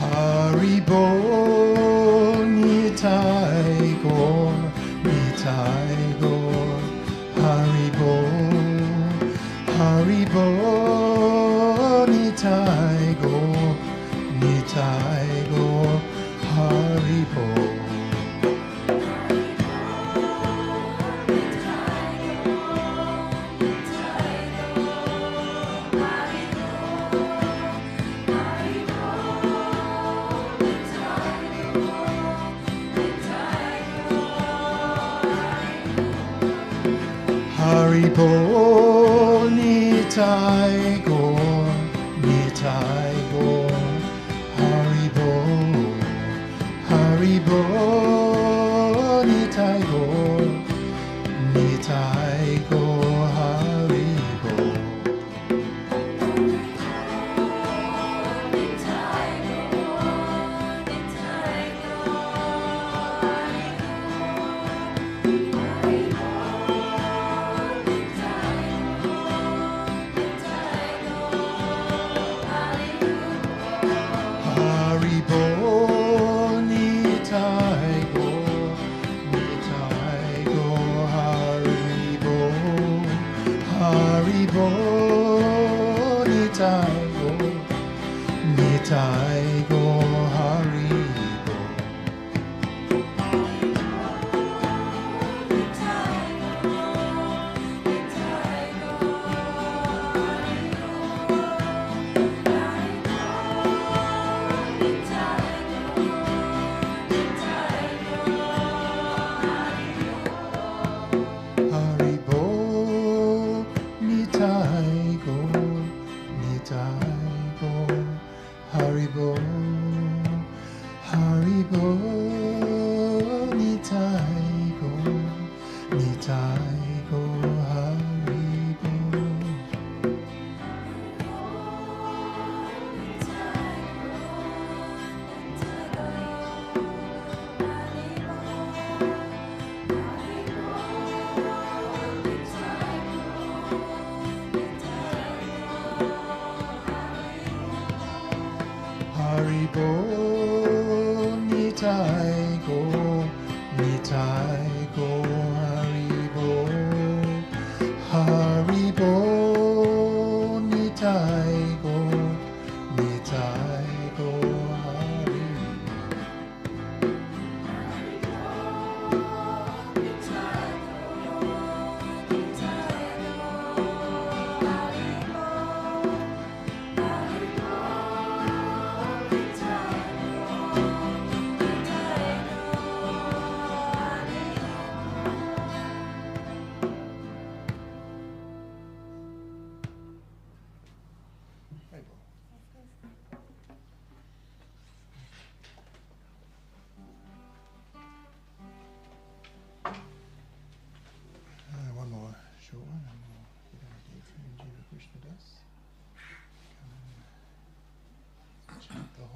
Haribo Nitai Gaur Nitai Gaur Haribo Haribo Nitai Gaur Nitai Gaur Haribo Haribo Nitai Gaur Nitai Gaur Haribo Haribo Nitai Gaur Nitai Gaur Haribo Haribo Nitai Gaur Nitai Gaur Haribo Haribo Nitai Gaur Nitai Gaur Haribo Haribo Nitai Gaur Nitai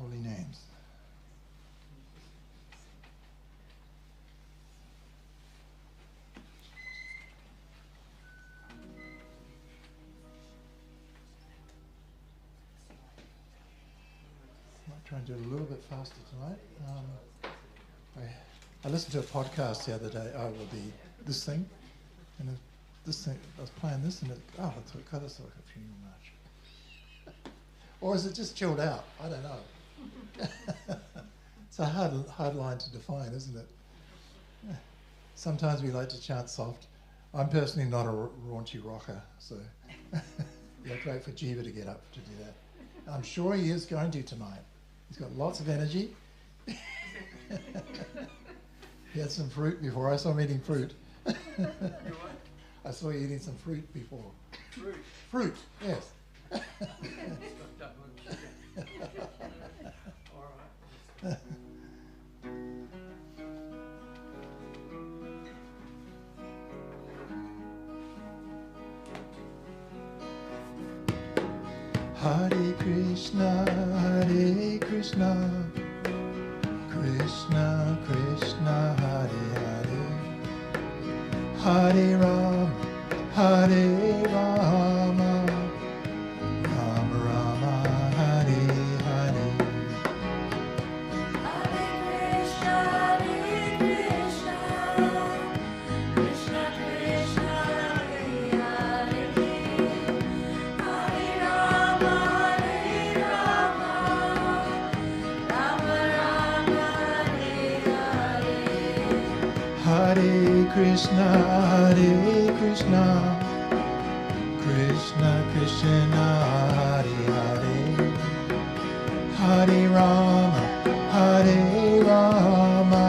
holy names. Might try and do it a little bit faster tonight. I listened to a podcast the other day. Oh, well, this thing, and this thing. I was playing this, and I thought, God, that's like a funeral march. Or is it just chilled out? I don't know. It's a hard line to define, isn't it? Sometimes we like to chant soft. I'm personally not a raunchy rocker, so you have to wait for Jiva to get up to do that. I'm sure he is going to tonight. He's got lots of energy. He had some fruit before. I saw him eating fruit. I saw you eating some fruit before. Fruit? Fruit, yes. All right. Hare Krishna, Krishna Krishna, Hare Hare, Hare Rama, Hare Rama, Rama Rama, Hare Hare. Hare Krishna, Krishna Krishna, Hare Hare, Hare Rama, Rama Rama, Hare Hare. Hare Krishna, Krishna Krishna, Hare Hare, Hare Rama, Hare Rama,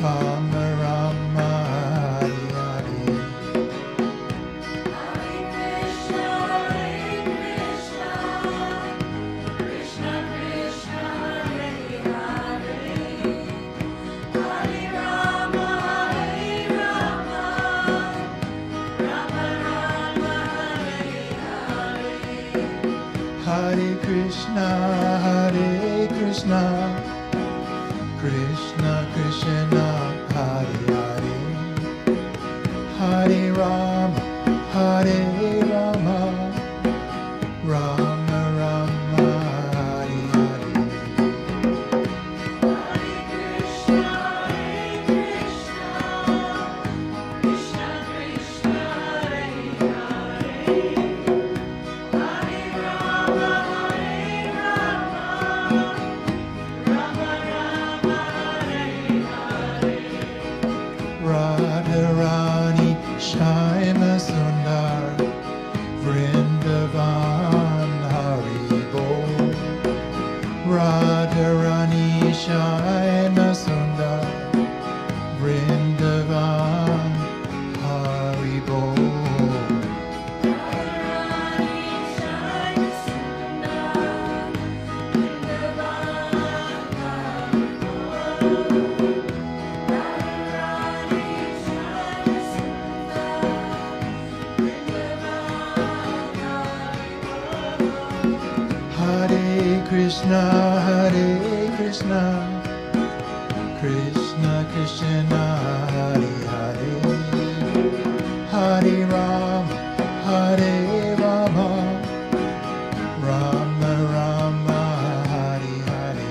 Rama Rama, Hare Hare. Hare Krishna, Krishna Krishna, Hare Hare, Hare Rama, Rama Rama, Hare Hare. Hare Krishna, Krishna Krishna, Hare Hare, Hare Rama, Hare Rama, Rama Rama, Hare Hare. Hare Krishna, Krishna Krishna, Hare Hare, Hare Rama, Rama Rama, Hare Hare. Radharani Shyama Sundar Vrindavan Hari Bol. Radharani Shyama Sundar Vrindavan Hari Bol. Hare Krishna, Krishna Krishna, Hare Hare, Hare Rama, Hare Rama, Rama Rama, Hare Hare.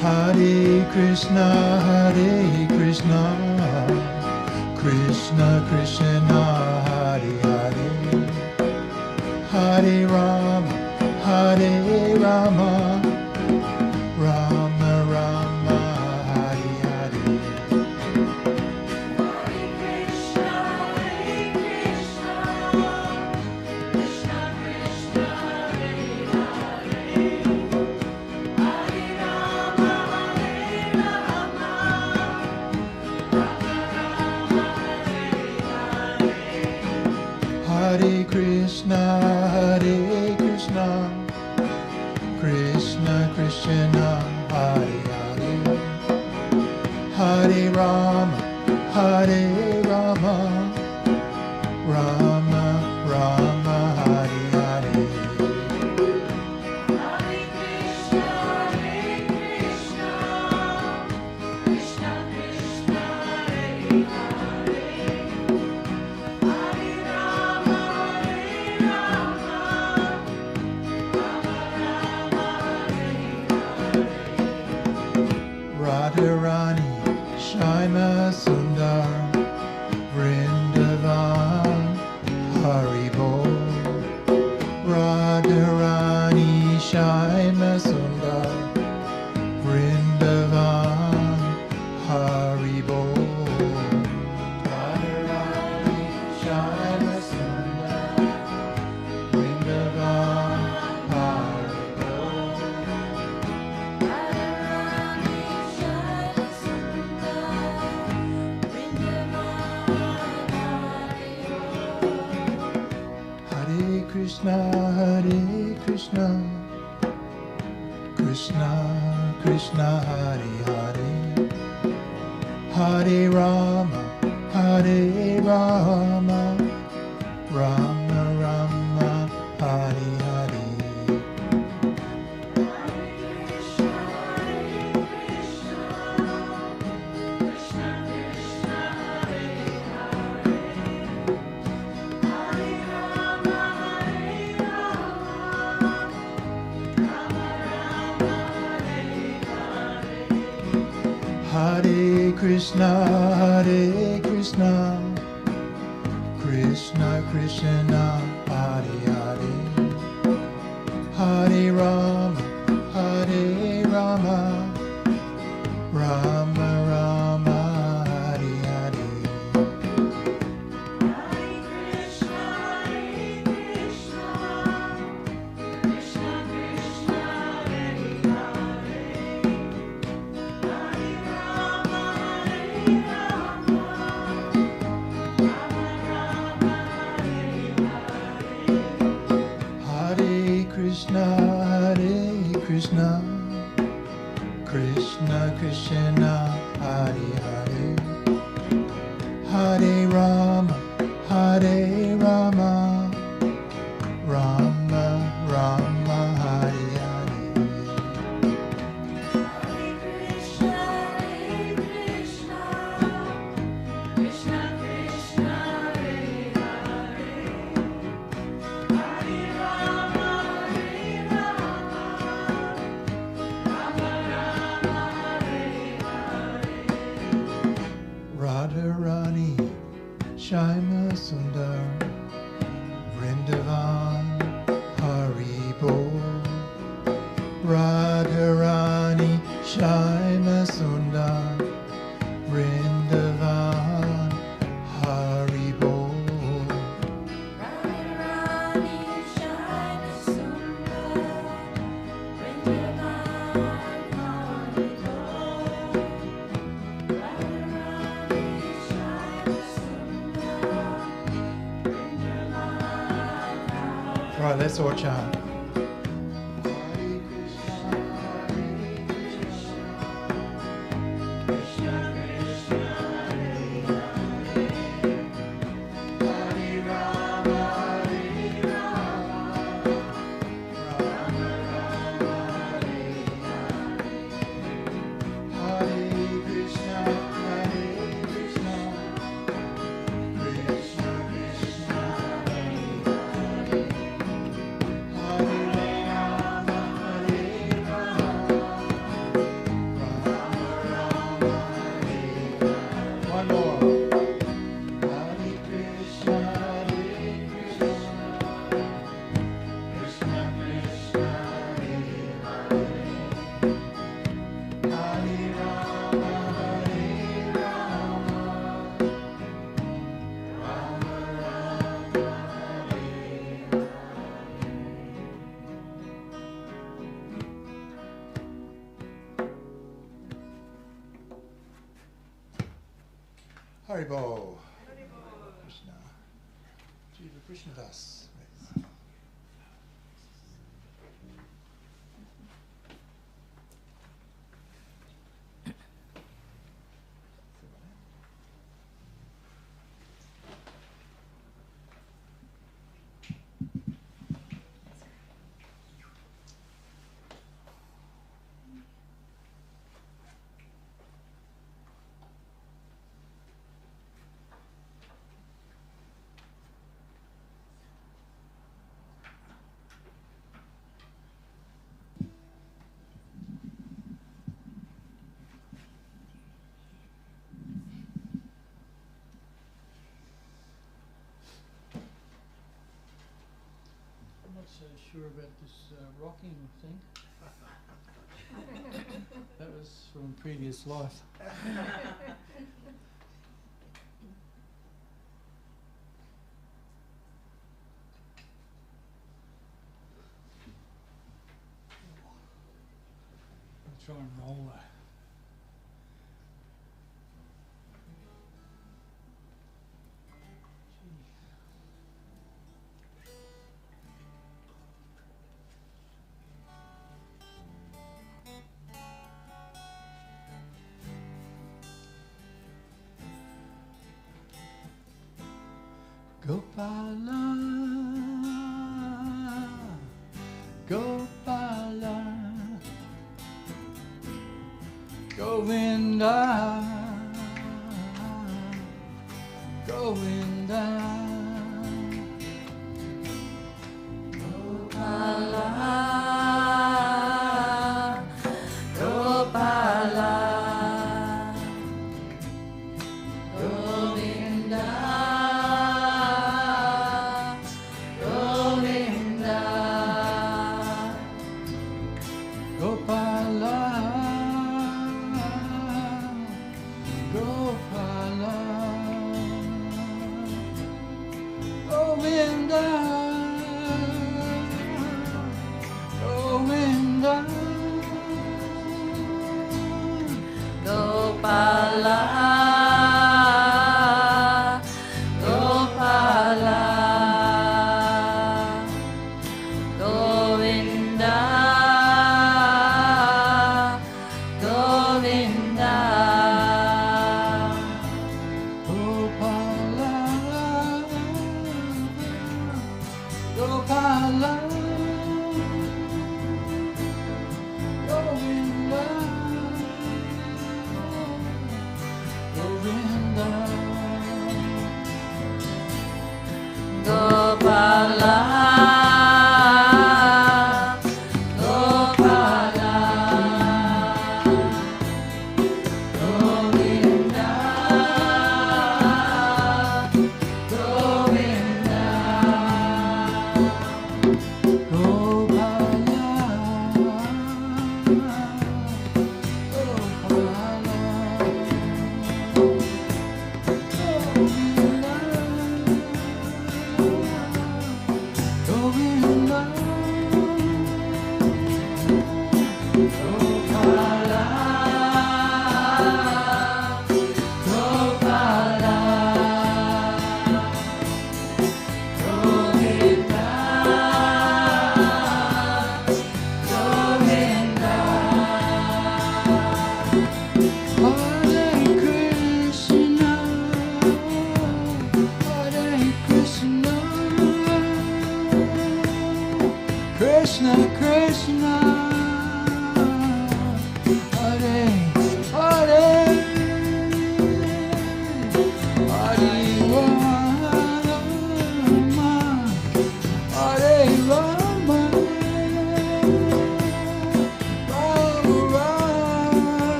Hare Krishna, Krishna Krishna, Hare Hare, Hare Rama, Hare Rama, Rama Rama, Hare Hare. Hare Krishna, Hare Rama, Rama Rama, Hare Hare. Hare Krishna, Krishna Krishna, Hare Hare. Hare Rama, Rama Rama, Hare Hare. Radharani, Shyama Sundar, Vrindavan, Haribol. Radharani, Shyama Sundar, Vrindavan, Haribol. Radharani, Shyama Sundar, Vrindavan, Haribol. Hare Krishna, Krishna Krishna, Hare Hare. Hare Rama, Rama Rama, Hare Hare. Hare Krishna, Krishna Krishna, Hare Hare. Hare Rama, Rama Rama, Hare Hare. Hare Krishna, Krishna Krishna, Hare Hare. Hare Rama, Rama Rama, Hare Hare. Radharani, Shyama Sundar, Vrindavan, Haribol. Radharani, Shyama Sundar, Vrindavan, Haribol. All right, let's all chant. One more. Hare Krishna, Krishna Krishna, Hare Hare. Hare Rama, Rama Rama, Haribol. Krishna. Jiva Krishna Das. sure about this rocking thing. That was from previous life. I'll try and roll that. Gopala, Gopala, Govinda, Govinda, Gopala, Gopala, Govinda, Govinda, Gopala, Gopala, Govinda, Govinda, Gopala, Gopala, Govinda, Govinda, Gopala,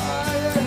Hare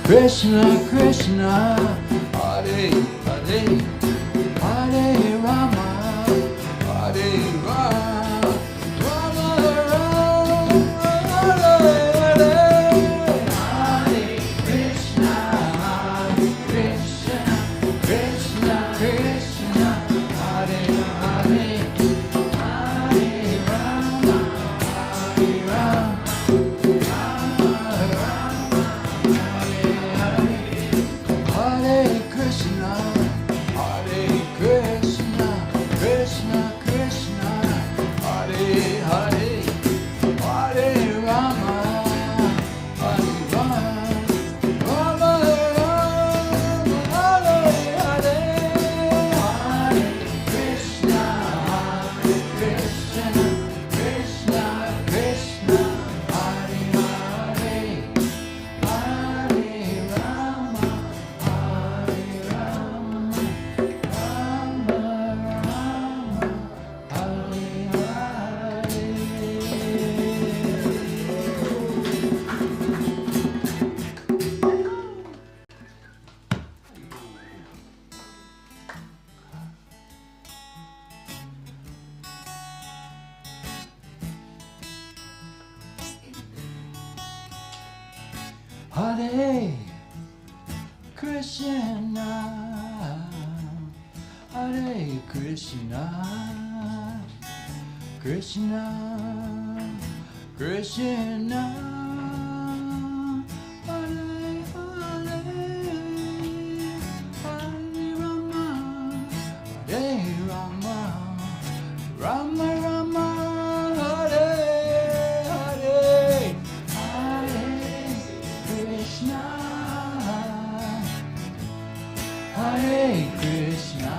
Krishna Krishna, Hare Hare, Hare Rama, Hare Rama, Rama Rama, Hare Hare, Hare Krishna, Krishna Krishna Krishna, Hare Hare, Hare Rama, Hare Rama. Hare Krishna, Hare Krishna, Krishna Krishna, Hare Hare, Hare Rama, Hare Rama, Rama Rama, Hare Hare, Hare Krishna, Hare Krishna, Krishna Krishna, Hare Hare, Hare Rama. Hare Krishna, Hare Krishna, Krishna Krishna, Hare Hare, Hare Rama, Hare Rama, Rama Rama, Hare Hare, Hare Krishna, Hare Krishna,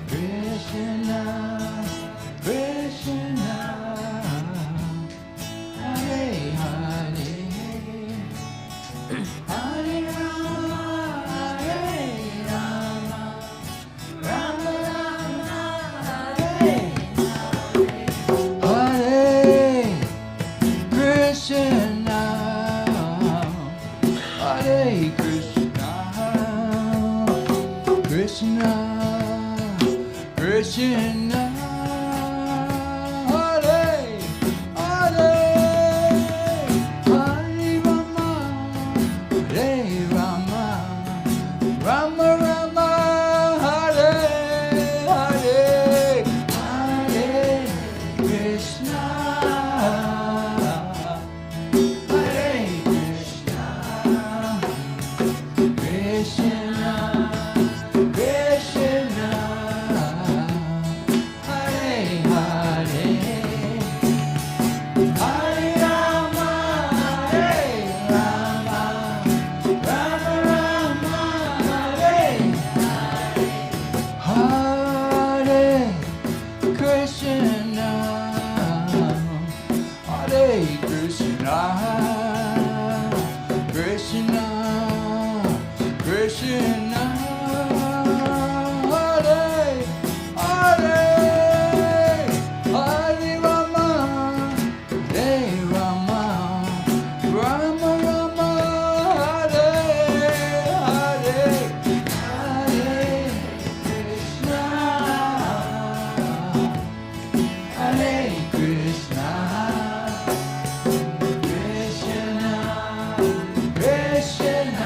Krishna Krishna, Hare Hare, Hare Rama, Hare Rama, Rama Rama, Hare Hare, Krishna, Hare Krishna, Krishna Krishna, Hare Hare, Hare Rama, Hare Rama, Rama Rama, Hare Hare, Hare Krishna, Hare Krishna, Krishna Krishna, Hare Hare, Hare Rama, Hare Rama, Rama Rama, Hare Hare, Krishna, Hare Krishna, Krishna Krishna, Hare Hare, Hare Rama, Hare Rama, Rama Rama, Hare Hare, Hare Krishna, Hare Krishna, Krishna Krishna,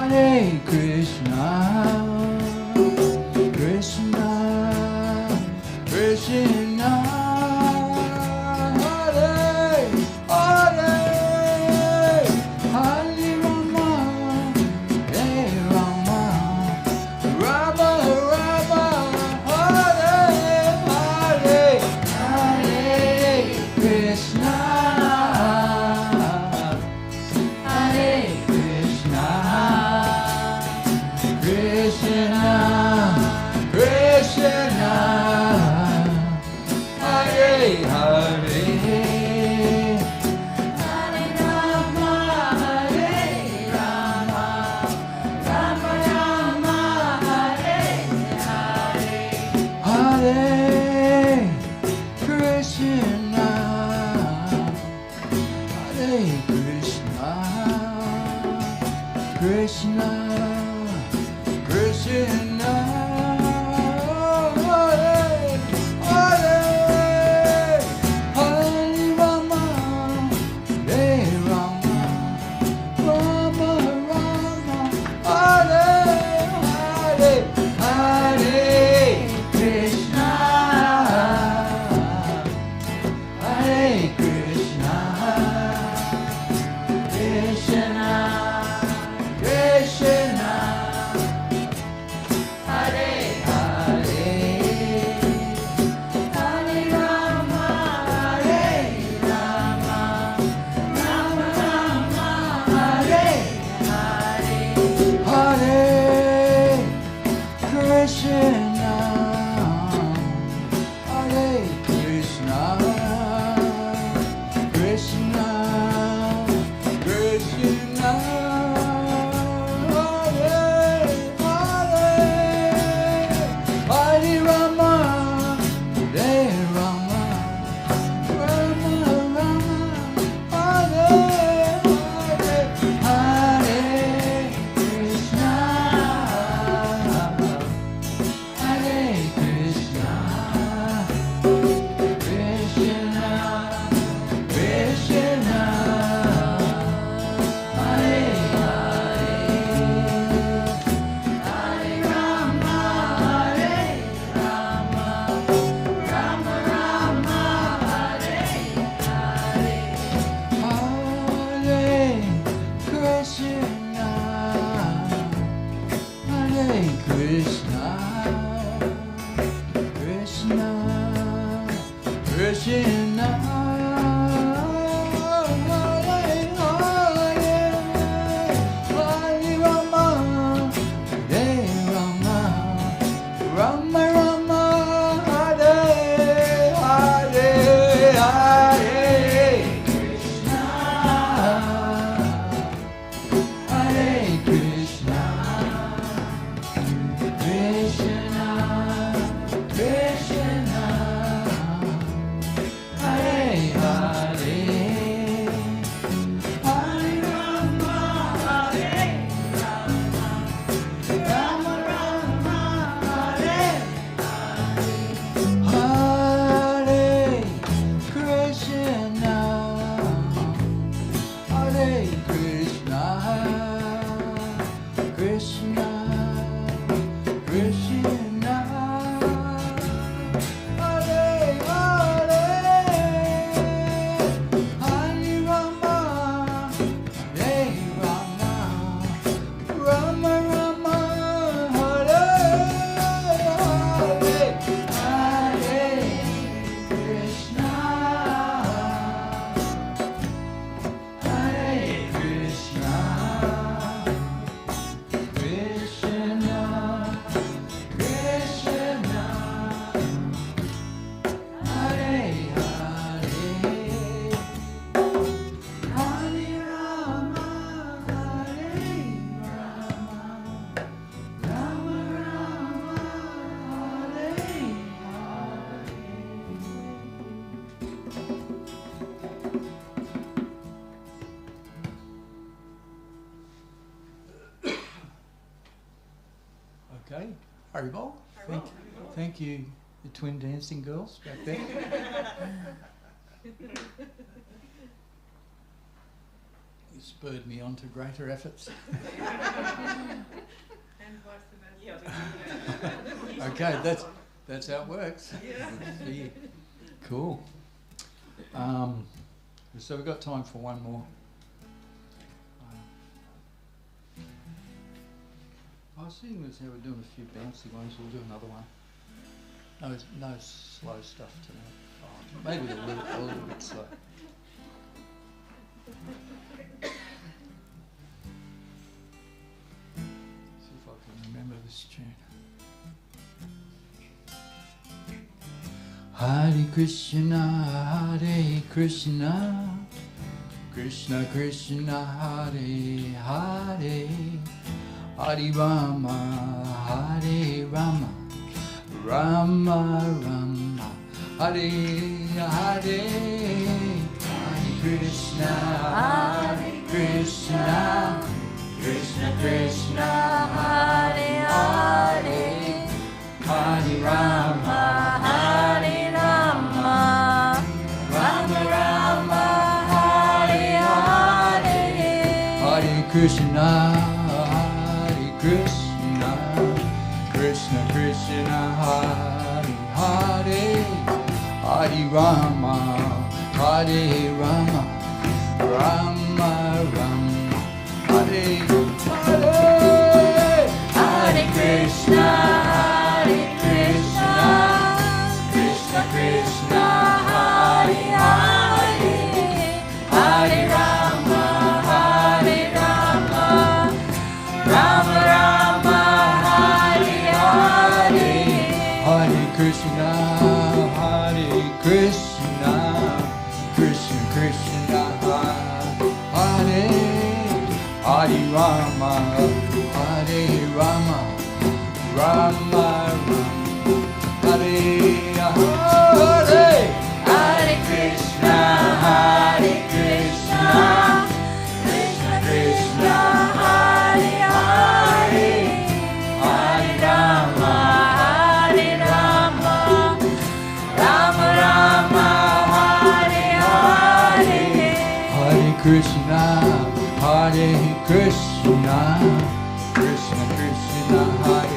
Hare Krishna, Krishna, Krishna, Hare, Hare, Hare Rama, Hare Rama, Rama, Rama, Hare, Hare, Hare Krishna, Hare Krishna, Krishna, Krishna, Hare Hare, Hare Rama, Hare Rama, Rama Rama, Hare Hare, Hare Krishna, Hare Krishna, Krishna, Krishna, Hare, Hare, Hare Rama, Hare Rama, Rama Rama, Hare, Hare, Hare Krishna, Hare Krishna, Krishna, Krishna, Hare Hare, Hare Rama, Hare Rama, Rama Rama, Hare Hare, Hare Krishna, Hare Krishna, Krishna, Krishna, Hare Hare, Hare Rama, Hare Rama, Rama Rama, Hare Hare, Hare Krishna, Hare Krishna, Krishna, Krishna, Hare Hare, Hare Rama, Hare Rama, Rama Rama, Hare Hare, Hare Krishna, Hare Krishna, Krishna, Krishna, Hare Hare, Hare Rama, Hare Rama, Rama Rama, Hare Hare, Hare Krishna, Hare Krishna, Krishna, Krishna, Hare Hare, Hare Rama, Hare Rama, Rama Rama, Hare Hare, Krishna, Hare Krishna, Krishna, Krishna, Hare Hare, Hare Rama, Hare Rama, Rama Rama, Hare Hare, Hare Krishna, Hare Krishna, Krishna, Krishna, Hare Hare, Hare Rama, Hare Rama, Rama Rama, Hare Hare. Okay, Haribol. Thank you, the twin dancing girls back there. spurred me on to greater efforts. Okay, that's how it works. Yeah. Cool. So we've got time for one more. I was seeing as how we're doing a few bouncy ones, we'll do another one. No slow stuff tonight. Oh, maybe a little bit slow. See if I can remember this tune. Hare Krishna, Hare Krishna, Krishna Krishna, Hare Hare, Hare Rama, Hare Rama, Rama Rama, Hare Hare, Hare Krishna, Hare Krishna, Krishna Krishna, Hare Hare, Hare Rama, Hare Rama, Rama Rama, Hare Hare, Hare Krishna, Hare Krishna, Krishna Krishna, Hare Hare, Hare Rama, Hare Rama, Rama Rama, Hare Hare, Hare Krishna, Hare Krishna, Krishna Krishna, Hare Hare, Hare Rama, Hare Rama, Rama Rama, Hare Hare, Hare Krishna, Hare Krishna, Krishna Krishna, Hare Hare Rama, Hare Rama, Rama Rama, Hare Hare, Hare Krishna, Hare Krishna, Krishna Krishna, Hare Hare, Hare Rama, Hare Rama, Rama Rama, Hare Hare, Hare Krishna, Hare Krishna, Krishna Krishna, Hare Hare, Hare Rama, Hare Rama, Rama Rama, Hare Hare, Hare Krishna, Hare Krishna, Krishna Krishna, Hare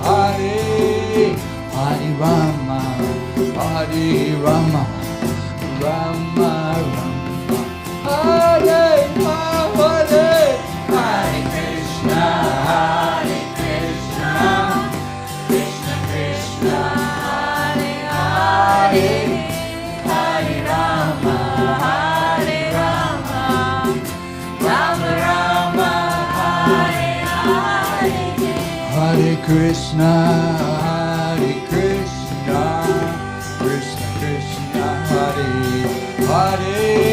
Hare, Hare Rama, Hare Rama, Rama Rama, Hare Hare, Hare Krishna, Hare Krishna, Krishna Krishna, Hare Hare, Hare Rama, Hare Rama, Rama Rama, Hare Hare, Krishna, Hare Krishna, Krishna Krishna, Hare Hare,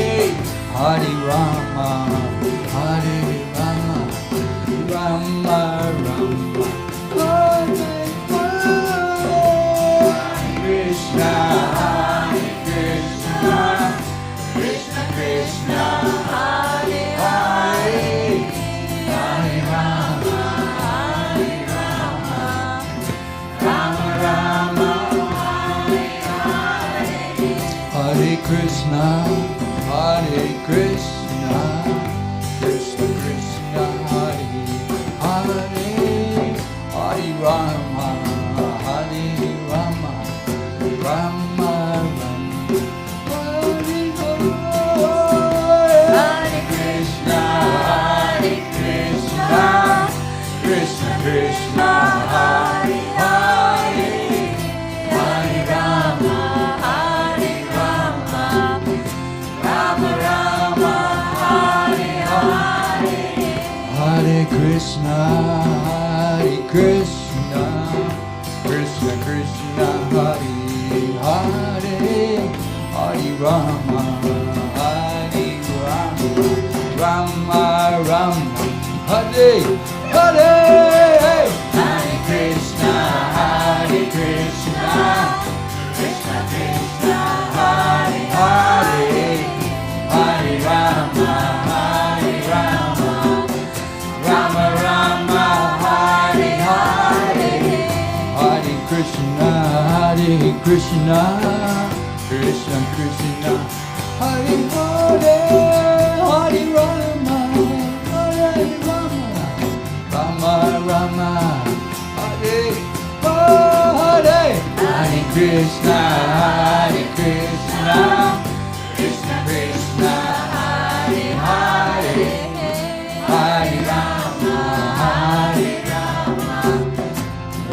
Hare Rama, Hare Rama, Rama Rama, Hare Hare, Hare Krishna, Hare Krishna, Krishna Krishna, Hare Hare, Hare Rama, Hare Rama, Rama Rama, Hare Hare, Hare Krishna, Hare Krishna, Krishna Krishna, Hare Hare, Hare Rama, Hare Rama, Rama Rama, Hare Hare, Hare Krishna, Hare Krishna, Krishna Krishna, Hare Hare, Hare Rama, Hare Rama, Rama Rama, Hare Hare, Hare Krishna, Hare Krishna, Krishna Krishna, Hare Hare, Hare Rama, Hare Rama, Rama Rama, Hare Hare, Hare Krishna, Hare Krishna, Krishna Krishna, Hare Hare, Hare Rama, Rama, Hare Hare, Hare Krishna, Hare Krishna, Krishna Krishna, Hare Hare, Hare Rama, Hare Rama,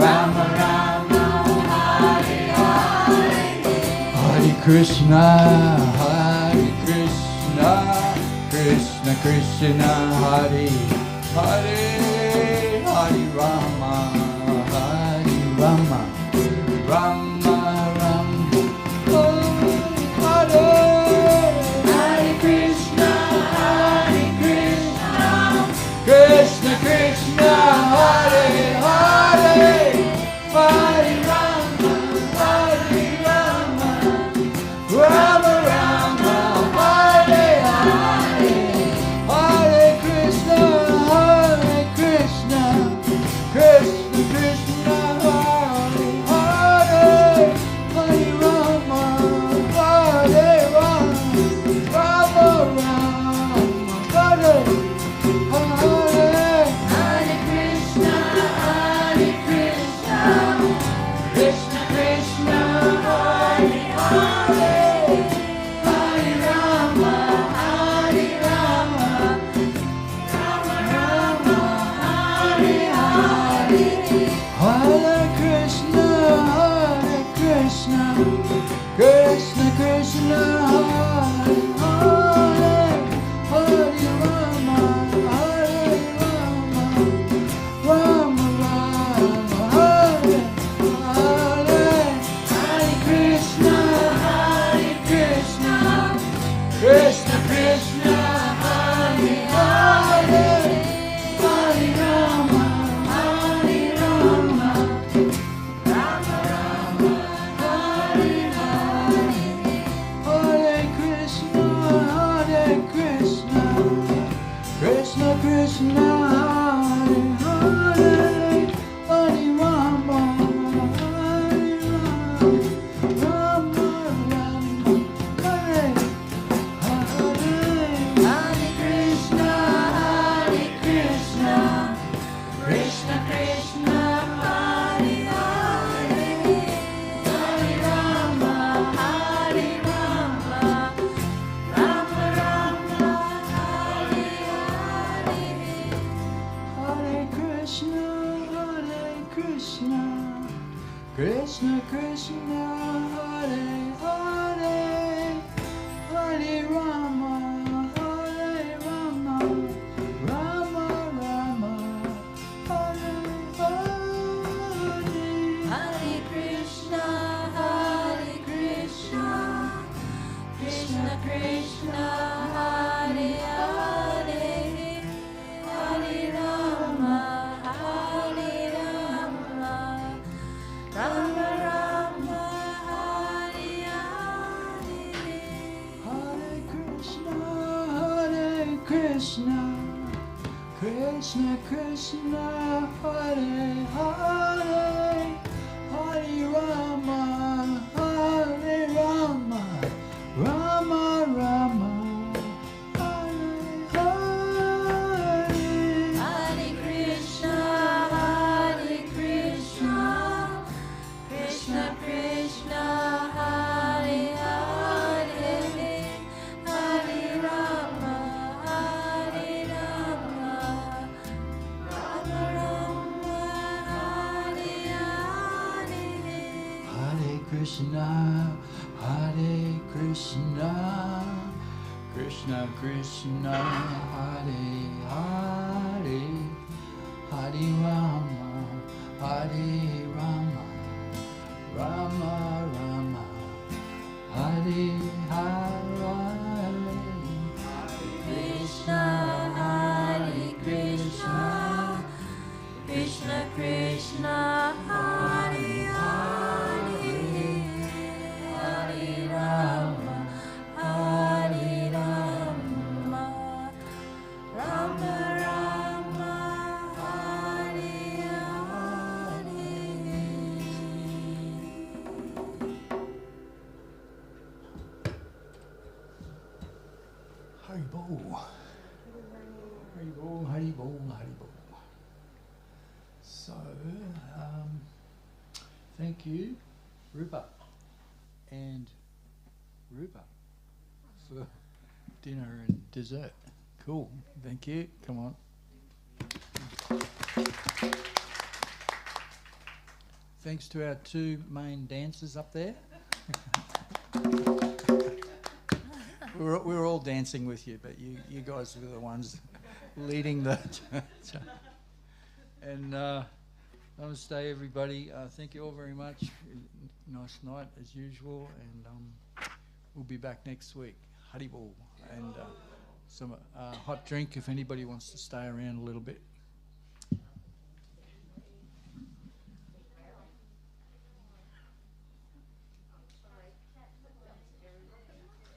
Rama Rama, Hare Hare, Hare Krishna, Hare Krishna, Krishna Krishna, Hare Hare, Hare Rama, Hare Rama, Rama Rama, Hare Hare Krishna, Hare Krishna, Krishna Krishna, Hare Hare, Hare Rama, Hare Rama, Rama Rama, Hare Hare, Hare Krishna, Hare Krishna, Krishna Krishna, Hare Hare, Hare Rama, Hare Rama, Rama Rama, Hare Hare, Hare Krishna, Hare Krishna, Krishna Krishna, Hare Hare, Hare Rama, Hare Rama, Rama Rama, Hare Hare, Hare Krishna, Hare Krishna, Krishna Krishna, Hare Hare, Hare Rama, Hare Rama, Rama Rama, Hare Hare, Hare Krishna, Hare Krishna, Krishna Krishna, Hare Hare, Hare Rama, Hare Rama, Rama Rama, Hare Hare, Hare Krishna, Hare Krishna, Krishna Krishna, Hare Hare, Hare Rama, Hare Rama, Rama Rama, Hare Hare Krishna, Hare Krishna, Krishna Krishna, Hare Hare, Hare Rama, Hare Rama, Rama Rama, Hare Hare, Hare Krishna, Hare Krishna, Krishna Krishna, Hare Hare, Hare Rama, Hare Rama, Rama Rama, Hare Hare, Hare Krishna, Hare Krishna, Krishna Krishna, Hare Hare, Hare Rama, Hare Rama, Rama Rama, Hare Hare, Hare Krishna, Hare Krishna, Krishna Krishna, Hare Hare, Hare Rama, Hare Rama, Rama Rama, Hare Hare, Hare Krishna, Hare Krishna, Krishna Krishna, Hare Hare, Hare Rama, Hare Rama, Rama Rama, Hare Hare, Hare Krishna, Hare Krishna, Krishna Krishna, Hare Hare, Hare Rama, Hare Rama, Rama Rama, Hare Hare, Krishna, Hare Krishna, Krishna Krishna, Hare Hare, Hare Rama, Hare Rama, Rama Rama, Hare Hare. Hari Bol, Hari Bol, Hari Bol, Hari Bol. Thank you, Rupa and Rupa, for dinner and dessert. Cool. Thank you. Come on. Thanks to our two main dancers up there. we were all dancing with you, but you guys were the ones leading the and namaste, everybody. Thank you all very much. Nice night as usual, and we'll be back next week. Haribol, and some hot drink if anybody wants to stay around a little bit.